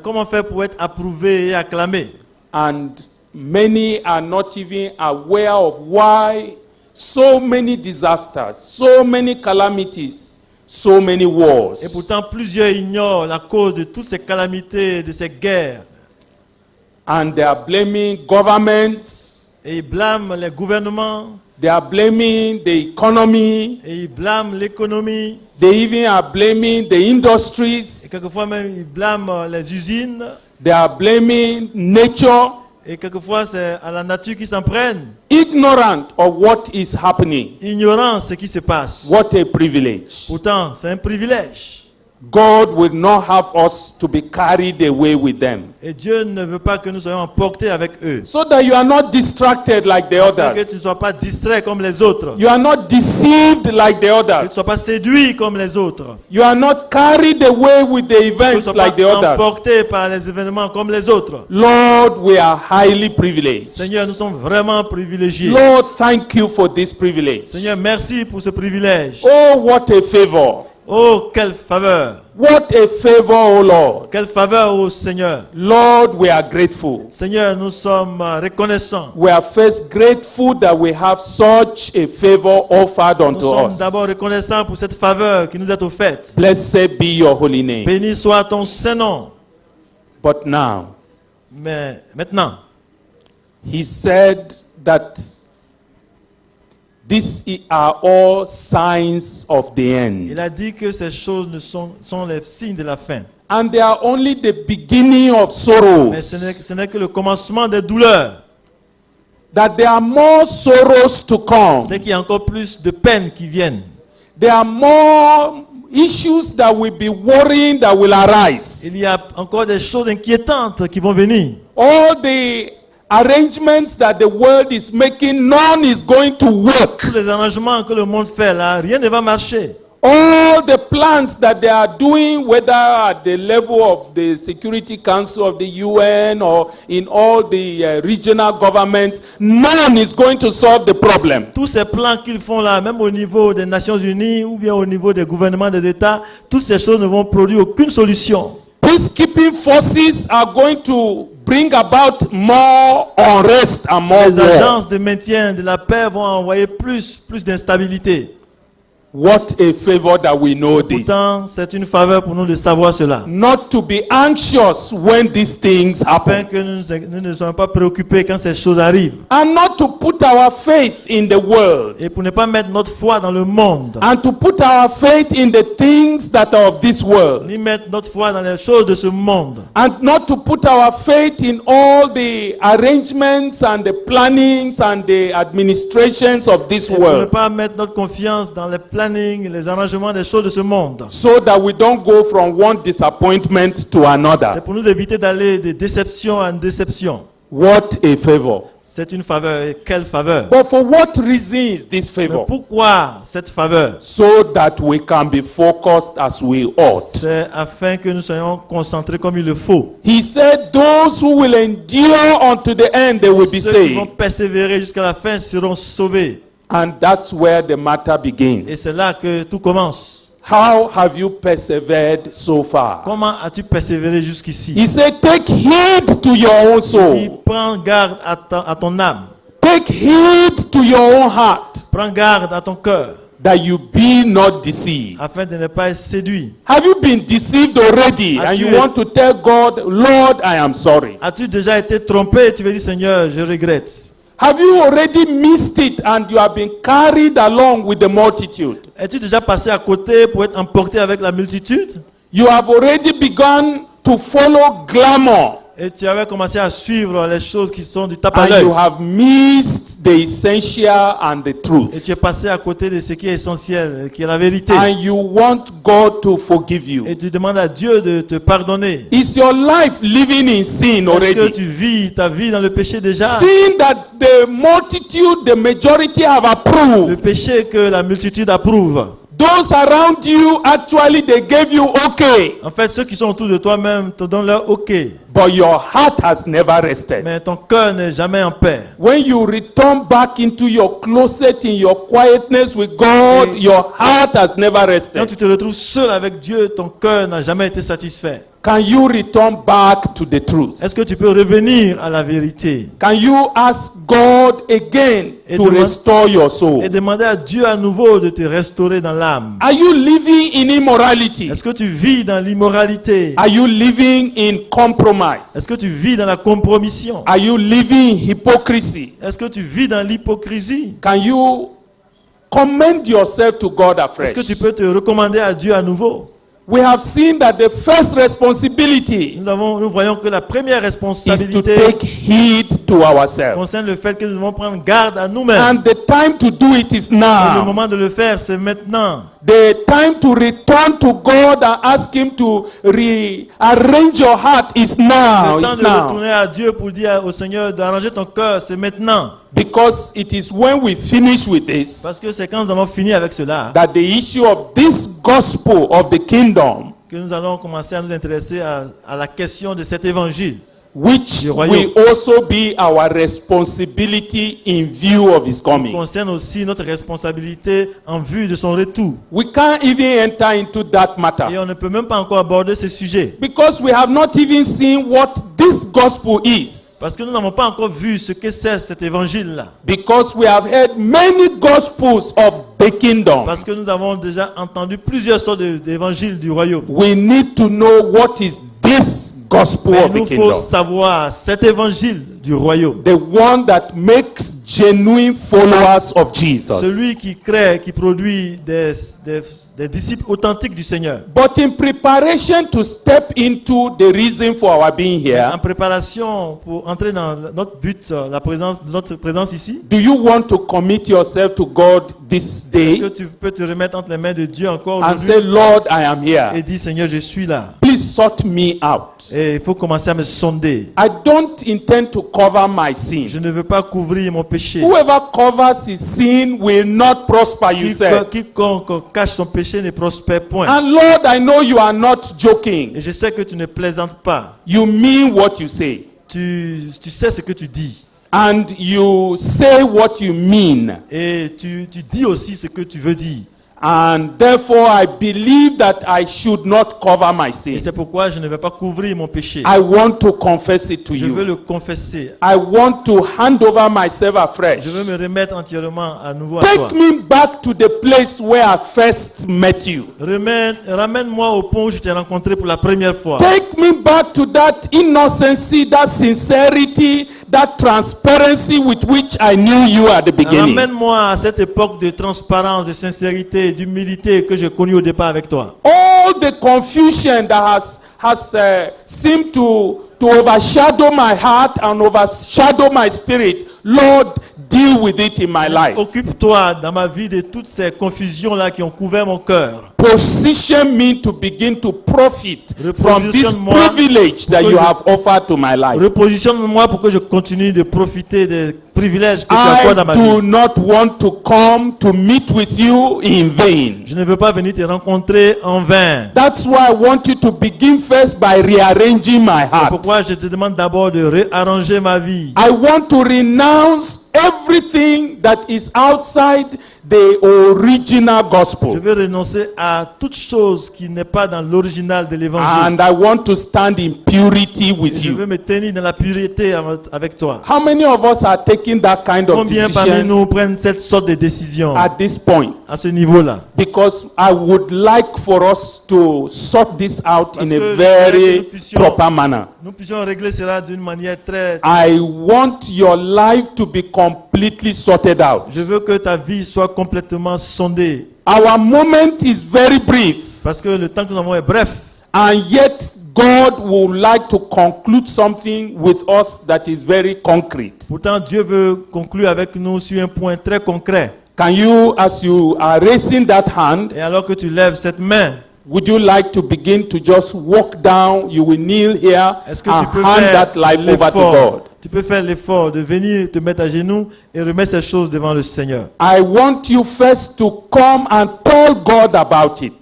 comment faire pour être approuvé et acclamé. And many are not even aware of why so many disasters, so many calamities, so many wars. Et pourtant, plusieurs ignorent la cause de toutes ces calamités, de ces guerres. And they are blaming governments, Et ils blâment les gouvernements, they are blaming the economy, et ils blâment l'économie, they even are blaming the et industries, quelquefois même ils blâment les usines, they are blaming nature, et quelquefois c'est à la nature qui s'en prennent, ignorant of what is happening. ignorant ce qui se passe. What a privilege. Pourtant, c'est un privilège. God will not have us to be carried away with them. Et Dieu ne veut pas que nous soyons emportés avec eux. So that you are not distracted like the Afin que tu ne others. sois pas distrait comme les autres. You are not deceived like the Que tu ne others. sois pas séduit comme les autres. You are not carried away with the Que tu ne events sois like the pas others. emporté par les événements comme les autres. Lord, we are highly privileged. Seigneur, nous sommes vraiment privilégiés. Lord, thank you for this privilege. Seigneur, merci pour ce privilège. Oh, what a favor. Oh, quelle faveur. What a favor, oh Lord. Quelle faveur, oh Seigneur. Lord, we are grateful. Seigneur, nous sommes reconnaissants. We are first grateful that we have such a favor offered Nous unto sommes us. d'abord reconnaissants pour cette faveur qui nous est offerte. Blessed be your holy name. Béni soit ton Saint-Nom. But now, Mais maintenant, he said that these are all signs of the end. il a dit que ces choses sont les signes de la fin. And they are only the beginning of Mais ce sorrows. n'est que le commencement des douleurs. That there are more sorrows to come. C'est qu'il y a encore plus de peines qui viennent. There are more issues that will be worrying that will arise. Il y a encore des choses inquiétantes qui vont venir. All the arrangements that the world is making, none is going to work. Tous les arrangements que le monde fait là, rien ne va marcher. All the plans that they are doing, whether at the level of the Security Council of the UN or in all the regional governments, none is going to solve the problem. Tous ces plans qu'ils font là, même au niveau des Nations Unies ou bien au niveau des gouvernements des États, toutes ces choses ne vont produire aucune solution. Peacekeeping forces are going to bring about more unrest and more Les war. agences de maintien de la paix vont envoyer plus d'instabilité. What a favor that we know this. Pourtant, c'est une faveur pour nous de savoir cela. Not to be anxious when these things Afin happen. que nous ne soyons pas préoccupés quand ces choses arrivent. And not to put our faith in the world. Et pour ne pas mettre notre foi dans le monde. And to put our faith in the things that are of this world. Ni mettre notre foi dans les choses de ce monde. And not to put our faith in all the arrangements and the plannings and the administrations of this Et pour ne world. pas mettre notre confiance dans les plannings, les arrangements des choses de ce monde. So that we don't go from one disappointment to C'est another. pour nous éviter d'aller de déception en déception. What a favor. C'est une faveur. Et quelle faveur. But for what reason is this Mais favor? pourquoi cette faveur? So that we can be focused as we ought. C'est afin que nous soyons concentrés comme il le faut. He said, those who will endure unto the end, they will be Ceux qui vont saved. persévérer jusqu'à la fin seront sauvés. And that's where the matter Et begins. c'est là que tout commence. How have you persevered so far? Comment as-tu persévéré jusqu'ici? He said, take heed to your own Il soul. prend garde à ton âme. Take heed to your own heart, Prends garde à ton cœur. that you be not deceived. Afin de ne pas être séduit. Have you been deceived already? And you want to tell God, Lord, I am sorry. As-tu déjà été trompé et tu veux dire Seigneur, je regrette? Have you already missed it and you have been carried along with the multitude? Es-tu déjà passé à côté pour être emporté avec la multitude? You have already begun to follow glamour. Et tu avais commencé à suivre les choses qui sont du tape à And l'œil. you have missed the essential and the truth. Et tu es passé à côté de ce qui est essentiel, qui est la vérité. And you want God to forgive you. Et tu demandes à Dieu de te pardonner. Is your life living in sin Est-ce que already? tu vis ta vie dans le péché déjà? Sin that the multitude, the majority have Le approved. péché que la multitude approuve. Those around you, actually, they gave you okay. En fait, ceux qui sont autour de toi-même te donnent leur OK. But your heart has never rested. Mais ton cœur n'est jamais en paix. When you return back into your closet, in your quietness with God, your heart has never Quand rested. tu te retrouves seul avec Dieu, ton cœur n'a jamais été satisfait. Can you return back to the truth? Est-ce que tu peux revenir à la vérité Can you ask God again Et to demande- restore your soul? et demander à Dieu à nouveau de te restaurer dans l'âme? Are you living in immorality? Est-ce que tu vis dans l'immoralité? Are you living in compromise? Est-ce que tu vis dans la compromission? Are you living in hypocrisy? Est-ce que tu vis dans l'hypocrisie? Can you commend yourself to God Est-ce que afresh? tu peux te recommander à Dieu à nouveau? We have seen that the first responsibility Nous voyons que la première is to responsabilité take heed to ourselves. concerne le fait que nous devons prendre garde à nous-mêmes. And the time to do it is Et le now. moment de le faire, c'est maintenant. The time to return to God and ask Him to rearrange your heart is now. Le temps It's de now. retourner à Dieu pour dire au Seigneur d'arranger ton cœur, c'est maintenant. Because it is when we finish with this Parce que c'est quand nous allons finir avec cela that the issue of this gospel of the kingdom, que nous allons commencer à nous intéresser à la question de cet évangile, which Du royaume. will also be our responsibility in view of His coming. concerne aussi notre responsabilité en vue de son retour. We can't even enter into that Et matter on ne peut même pas encore aborder ce sujet. because we have not even seen what this gospel is. Parce que nous n'avons pas encore vu ce que c'est cet évangile-là. Because we have heard many gospels of the kingdom. Parce que nous avons déjà entendu plusieurs sortes d'évangiles du royaume. We need to know what is this gospel Mais of il the nous faut kingdom. savoir cet évangile du royaume. The one that makes genuine followers of Jesus. Celui qui crée, qui produit des disciples authentiques du Seigneur. But in preparation to step into the reason for our being here, En préparation pour entrer dans notre but, notre présence ici, do you want to commit yourself to God this est-ce day que tu peux te remettre entre les mains de Dieu encore and say, aujourd'hui Lord, I am et here. dire Seigneur, je suis là. Please sort me out. Et il faut commencer à me sonder. I don't intend to cover my sin. Je ne veux pas couvrir mon péché. Whoever covers his sin will not prosper, you said. Quiconque cache son péché ne prospère point. And Lord, I know you are not joking. Et je sais que tu ne plaisantes pas. You mean what you say. Tu sais ce que tu dis. And you say what you mean. Et tu dis aussi ce que tu veux dire. And therefore, I believe that I should not cover my Et sin. c'est pourquoi je ne vais pas couvrir mon péché. I want to confess it to Je veux you. le confesser. I want to hand over myself afresh. Je veux me remettre entièrement à nouveau à toi. Take me back to the place where I first met you. Ramène-moi au point où je t'ai rencontré pour la première fois. Take me back to that innocency, that sincerity, that transparency with which I knew you at the beginning. Ramène-moi à cette époque de transparence, de sincérité, d'humilité que j'ai connue au départ avec toi. All the confusion that has seemed to overshadow my heart and overshadow my spirit, Lord, deal with it in my life. Occupe-toi dans ma vie de toutes ces confusions-là qui ont couvert mon cœur. Position me to begin to profit from this Repositionne-moi privilege that pour you que je- have offered to my life. Repositionne-moi pour que je continue de profiter des privilèges que tu accordes dans ma I do vie. not want to come to meet with you in vain. Je ne veux pas venir te rencontrer en vain. That's why I want you to begin first by rearranging my C'est heart. pourquoi je te demande d'abord de réarranger ma vie. I want to renounce everything that is outside the original Je gospel. veux renoncer à toute chose qui n'est pas dans l'original de l'évangile. And I want to stand in purity with Je veux you. me tenir dans la pureté avec toi. How many of us are taking that kind of Combien parmi decision nous prennent cette sorte de décision at this point? à ce niveau-là? Because I would like for us to sort this out Parce in a que very nous puissions- proper manner. Nous puissions régler cela d'une manière très... I want your life to be completely sorted out. Je veux que ta vie soit complètement sondée. Our moment is very brief. Parce que le temps que nous avons est bref. And yet God would like to conclude something with us that is very concrete. Pourtant, Dieu veut conclure avec nous sur un point très concret. Can you, as you are raising that hand, Et alors que tu lèves cette main, would you like to begin to just walk down? You will kneel here est-ce que and tu peux hand faire that life over to l'effort? God. Tu peux faire l'effort de venir te mettre à genoux et remettre ces choses devant le Seigneur. I want you first to come and tell God about it.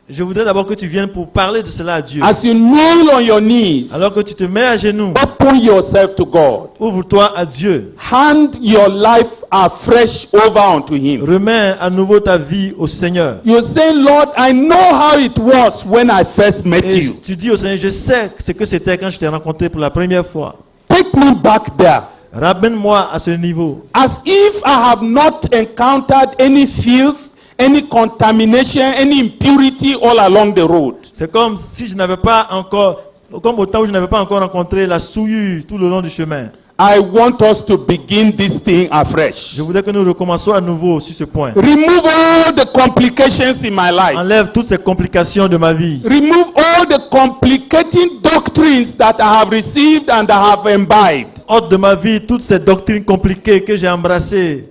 Je voudrais d'abord que tu viennes pour parler de cela à Dieu. As you kneel on your knees, Alors que tu te mets à genoux, open yourself to God. ouvre-toi à Dieu. Hand your life afresh over unto Him. Remets à nouveau ta vie au Seigneur. You say, Lord, I know how it was when I first met Et you. tu dis au Seigneur, je sais ce que c'était quand je t'ai rencontré pour la première fois. Take me back there. Ramène-moi à ce niveau. As if I have not encountered any filth, any contamination, any impurity all along the road. C'est comme si je n'avais pas encore, comme au temps où je n'avais pas encore rencontré la souillure tout le long du chemin. I want us to begin this thing afresh. Je voudrais que nous recommencions à nouveau sur ce point. Remove all the complications in my life. Enlève toutes ces complications de ma vie. Remove all the complicating doctrines that I have received and I have imbibed. Ôte de ma vie toutes ces doctrines compliquées que j'ai embrassées.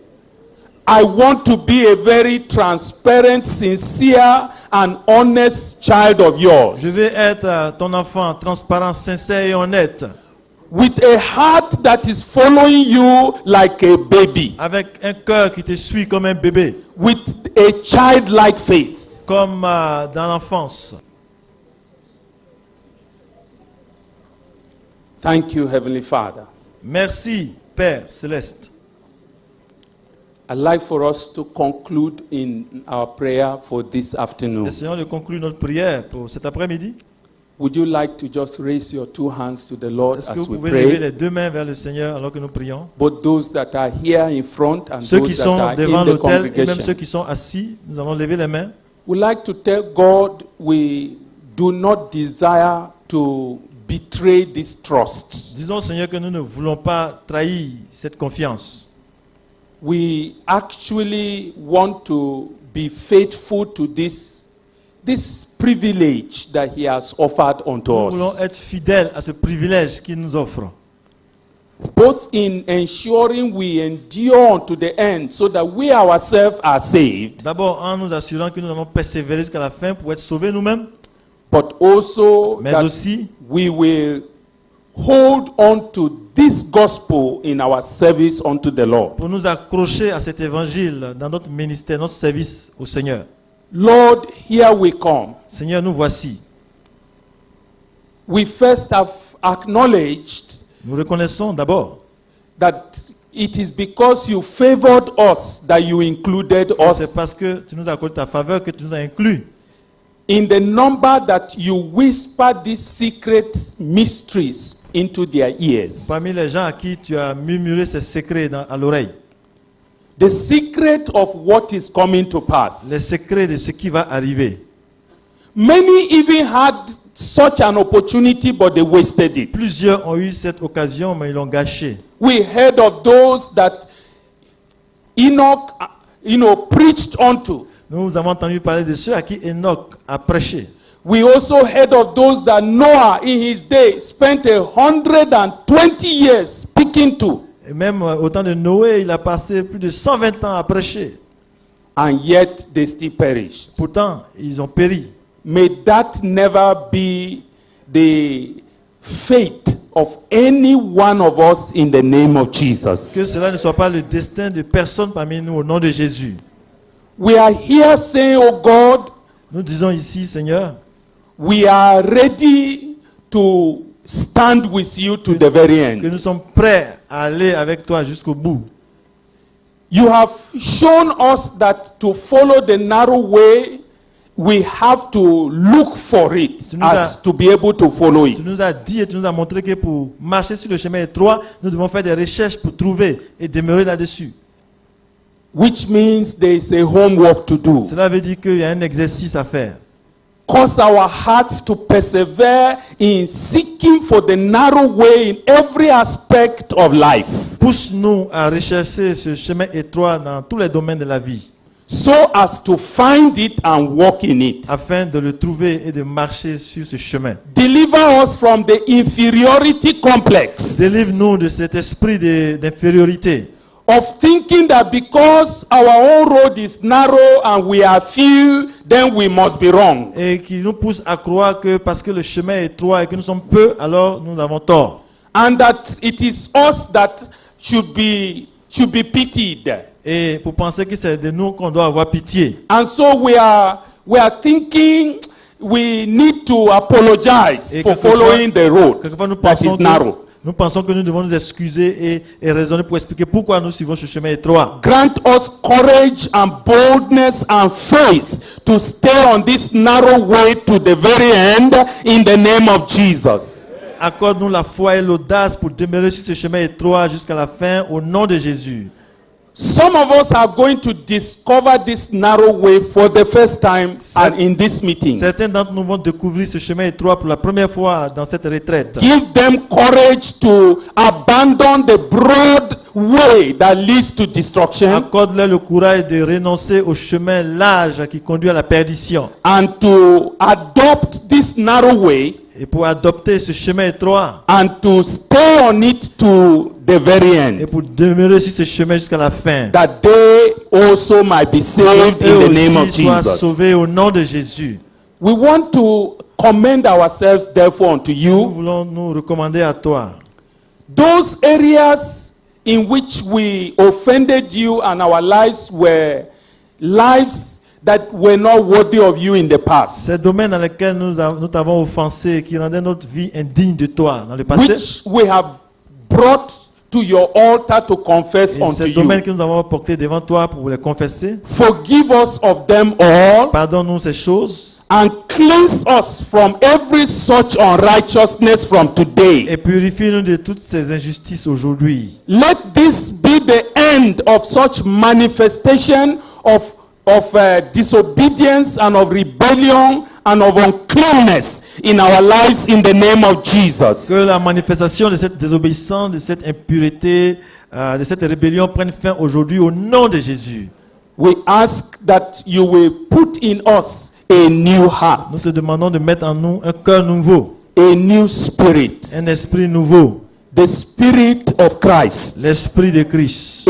I want to be a very transparent, sincere, and honest child of yours. Je vais être ton enfant transparent, sincère et honnête. With a heart that is following you like a baby. Avec un cœur qui te suit comme un bébé. With a childlike faith. Comme dans l'enfance. Thank you, Heavenly Father. Merci, Père Céleste. I'd like for us to conclude in our prayer for this afternoon. Essayons de conclure notre prière pour cet après-midi. Would you like to just raise your two hands to the Lord Est-ce que as vous we pouvez lever pray? les deux mains vers le Seigneur alors que nous prions? Both those that are here in front and Ceux qui those that sont are devant in the l'autel et même ceux congregation. qui sont assis, nous allons lever les mains. We'd like to tell God we do not desire to betray this trust. Disons au Seigneur que nous ne voulons pas trahir cette confiance. We actually want to be faithful to this privilege that He has offered unto Nous voulons us. être fidèles à ce privilège qu'il nous offre. Both in ensuring we endure unto the end so that we ourselves are saved, D'abord en nous assurant que nous allons persévérer jusqu'à la fin pour être sauvés nous-mêmes, but also mais that aussi we will hold on to this gospel in our service unto the Lord. pour nous accrocher à cet évangile dans notre ministère, notre service au Seigneur. Lord, here we come. Seigneur, nous voici. We first have acknowledged Nous reconnaissons d'abord that it is because you favored us that you included que c'est us parce que tu nous as accordé ta faveur que tu nous as inclus in the number that you whisper these secret mysteries into their ears. parmi les gens à qui tu as murmuré ces secrets à l'oreille. The secret of what is coming to pass. Les secrets de ce qui va arriver. Many even had such an opportunity, but they wasted it. Plusieurs ont eu cette occasion, mais ils l'ont gâché. We heard of those that Enoch, preached unto. Nous avons entendu parler de ceux à qui Enoch a prêché. We also heard of those that Noah in his day spent 120 years speaking to. Et même au temps de Noé, il a passé plus de 120 ans à prêcher. And yet they still perished. Pourtant, ils ont péri. May that never be the fate of any one of us in the name of Que Jesus. cela ne soit pas le destin de personne parmi nous au nom de Jésus. We are here saying, oh God, Nous disons ici, Seigneur, we are ready to stand with you to the very que end. nous sommes prêts à aller avec toi jusqu'au bout. You have shown us that to follow the narrow way, we have to look for it as to be able to follow Tu it. nous as dit et tu nous as montré que pour marcher sur le chemin étroit, nous devons faire des recherches pour trouver et demeurer là-dessus. Which means there is a homework to do. Cela veut dire qu'il y a un exercice à faire. Cause our hearts to persevere in seeking for the narrow way in every aspect of life, Pousse-nous à rechercher ce chemin étroit dans tous les domaines de la vie. so as to find it and walk in it. afin de le trouver et de marcher sur ce chemin. Deliver us from the inferiority complex Délivre-nous de cet esprit d'infériorité, of thinking that because our own road is narrow and we are few, then we must be wrong. et qui nous pousse à croire que parce que le chemin est étroit et que nous sommes peu, alors nous avons tort. And that it is us that should be pitied. Et pour penser que c'est de nous qu'on doit avoir pitié. And so we are thinking we need to apologize Et for quelquefois- following the road Quelquefois, that is narrow. nous pensons que nous devons nous excuser et raisonner pour expliquer pourquoi nous suivons ce chemin étroit. Grant us courage and boldness and faith to stay on this narrow way to the very end in the name of Jesus. Accorde-nous la foi et l'audace pour demeurer sur ce chemin étroit jusqu'à la fin au nom de Jésus. Some of us are going to discover this narrow way for the first time and in this meeting. Certains d'entre nous vont découvrir ce chemin étroit pour la première fois dans cette retraite. Give them courage to abandon the broad way that leads to destruction Accorde-leur le courage de renoncer au chemin large qui conduit à la perdition and to adopt this narrow way et pour adopter ce chemin étroit and to stay on it to the very et end, pour demeurer sur ce chemin jusqu'à la fin. that they also might be saved Eux in the name of aussi soient Jesus. sauvés au nom de Jésus. We want to commend ourselves therefore unto Nous you. voulons nous recommander à toi. Those areas in which we offended you and our lives were lives that were not worthy of you in the past, Ces domaines dans lesquels nous t'avons offensé, qui rendaient notre vie indigne de toi dans le passé, which we have brought to your altar to confess et unto ces you. domaines que nous avons portés devant toi pour les confesser, Forgive us of them all pardonne-nous ces choses and cleanse us from every such unrighteousness from today. et purifie-nous de toutes ces injustices aujourd'hui. Let this be the end of such manifestation of disobedience and of rebellion and of uncleanness in our lives in the name of Jesus. Que la manifestation de cette désobéissance, de cette impureté, de cette rébellion prenne fin aujourd'hui au nom de Jésus. We ask that you will put in us a new heart, Nous te demandons de mettre en nous un cœur nouveau, a new spirit, un esprit nouveau, the spirit of Christ, l'esprit de Christ,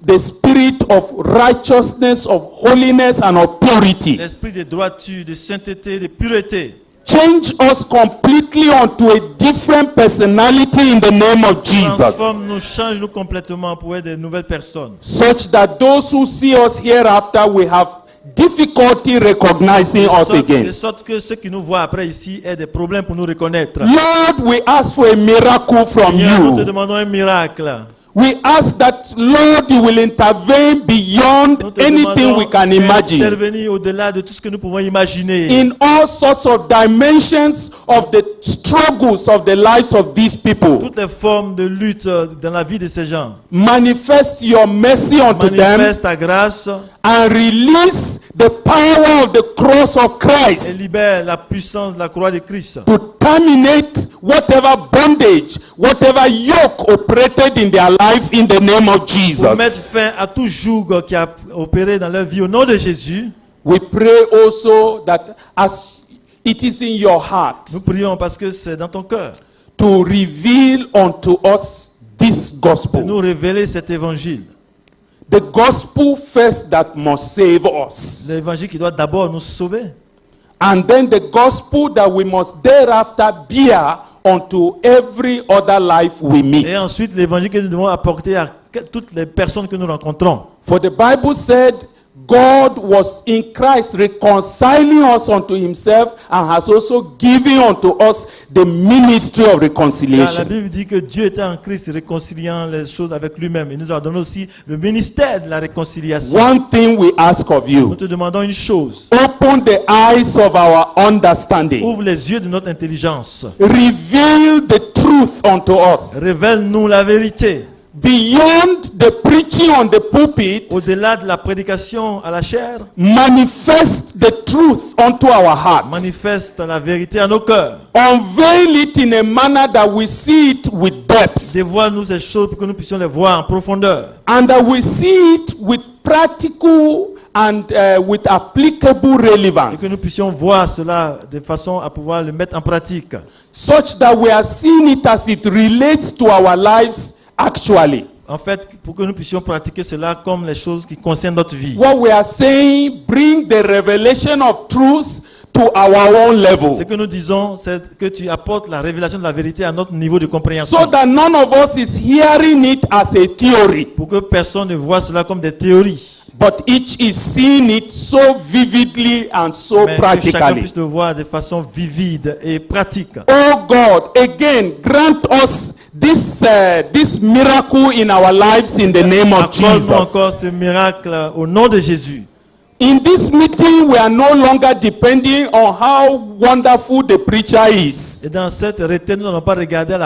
the spirit of righteousness, of holiness and of purity. l'esprit de droiture, de sainteté, de pureté. Change us completely onto a different personality in the name of Jesus, Transforme-nous, change-nous complètement pour être de nouvelles personnes. such that those who see us hereafter will have difficulty recognizing us De again. sorte que ceux qui nous voient après ici aient des problèmes pour nous reconnaître. Lord, we ask for a miracle from Seigneur, nous te you. demandons un miracle. We ask that, Lord, you will intervene beyond Nous te anything we can imagine, intervenir au-delà de tout ce que nous pouvons imaginer. in all sorts of dimensions of the struggles of the lives of these people. Toutes les formes de lutte dans la vie de ces gens. Manifest your mercy unto them Manifeste ta grâce and release the power of the cross of et Christ libère la puissance de la croix de Christ. to terminate whatever bondage, whatever yoke operated in their life in the name of Pour Jesus. mettre fin à tout joug qui a opéré dans leur vie au nom de Jésus. We pray also that as it is in your heart Nous prions parce que c'est dans ton cœur to reveal unto us this de gospel. nous révéler cet évangile. The gospel first that must save us. L'évangile qui doit d'abord nous sauver. And then the gospel that we must thereafter bear unto every other life we meet. Et ensuite l'évangile que nous devons apporter à toutes les personnes que nous rencontrons. For the Bible said, God was in Christ reconciling us unto himself and has also given unto us the ministry of Car la reconciliation. Bible dit que Dieu était en Christ réconciliant les choses avec lui-même. Il nous a donné aussi le ministère de la réconciliation. One thing we ask of Nous you, te demandons une chose. open the eyes of our understanding. Ouvre les yeux de notre intelligence. Reveal the truth unto us. Révèle-nous la vérité. Beyond the preaching on the pulpit, Au-delà de la prédication à la chair, manifest the truth unto our hearts. manifeste la vérité à nos cœurs. Unveil it in a manner that we see it with depth. Dévoile-nous ces choses pour que nous puissions les voir en profondeur. And that we see it with practical and with applicable Et que nous relevance, puissions voir cela de façon à pouvoir le mettre en pratique. such that we are seeing it as it relates to our lives actually. En fait, pour que nous puissions pratiquer cela comme les choses qui concernent notre vie. What we are saying, bring the revelation of truth to our own level, Ce que nous disons, c'est que tu apportes la révélation de la vérité à notre niveau de compréhension. so that none of us is hearing it as a theory, Pour que personne ne voit cela comme des théories. but each is seeing it so vividly and so Mais que chacun practically. puisse le voir de façon vivide et pratique. Oh God, again, grant us this miracle in our lives in the name of Accorde-nous Jesus. encore ce miracle au nom de Jésus. In this meeting, we are no longer depending on how wonderful the preacher is. Et dans cette retraite, nous n'allons pas regarder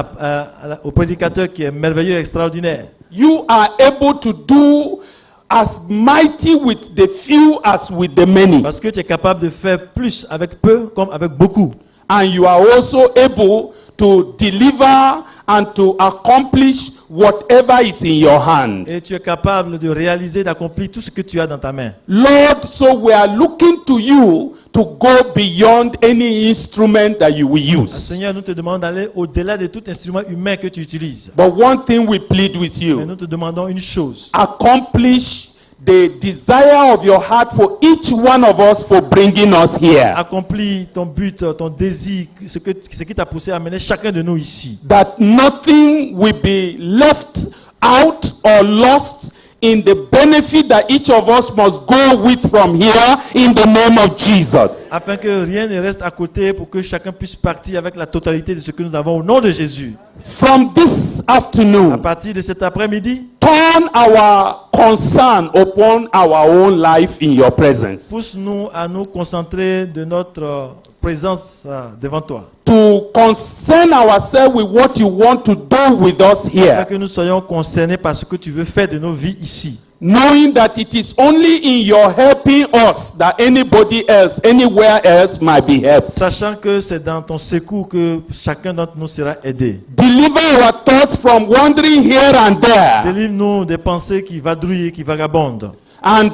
au prédicateur qui est merveilleux et extraordinaire. You are able to do as mighty with the few as with the many. Parce que tu es capable de faire plus avec peu comme avec beaucoup. And you are also able to deliver and to accomplish whatever is in your hand. Et tu es capable de réaliser, d'accomplir tout ce que tu as dans ta main. Lord, so we are looking to you to go beyond any instrument that you will use. Seigneur, nous te demandons d'aller au-delà de tout instrument humain que tu utilises. But one thing we plead with Mais you, nous te demandons une chose. accomplish the desire of your heart for each one of us for bringing us here. Accomplis ton but, ton désir, ce qui t'a poussé à amener chacun de nous ici. That nothing will be left out or lost in the benefit that each of us must go with from here in the name of Jesus. Afin que rien ne reste à côté pour que chacun puisse partir avec la totalité de ce que nous avons au nom de Jésus. From this À afternoon, partir de cet après-midi, turn our concern upon our own life in your presence. pousse-nous à nous concentrer de notre présence devant toi. To concern ourselves with what you want to do with us Afin here. que nous soyons concernés par ce que tu veux faire de nos vies ici. Knowing that it is only in your helping us that anybody else, anywhere else might be helped. Sachant que c'est dans ton secours que chacun d'entre nous sera aidé. Deliver our thoughts from wandering here and there. Délivre-nous des pensées qui vadrouillent, qui vagabondent. And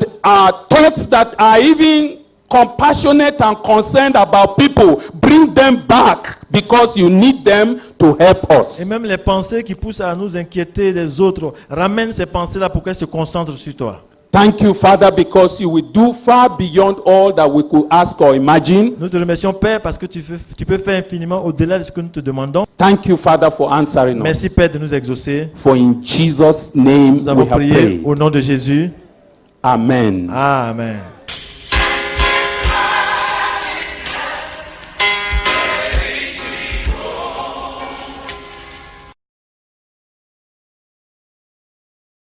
thoughts that are even compassionate and concerned about people. Bring them back because you need them to help Et us. même les pensées qui poussent à nous inquiéter des autres, ramène ces pensées-là pour qu'elles se concentrent sur toi. Thank you, Father, because you will do far beyond all that we could ask or imagine. Nous te remercions, Père, parce que tu peux faire infiniment au-delà de ce que nous te demandons. Thank you, Father, for answering us. Merci, Père, de nous exaucer. For in Jesus' name Nous avons we have prié prayed. au nom de Jésus. Amen. Amen.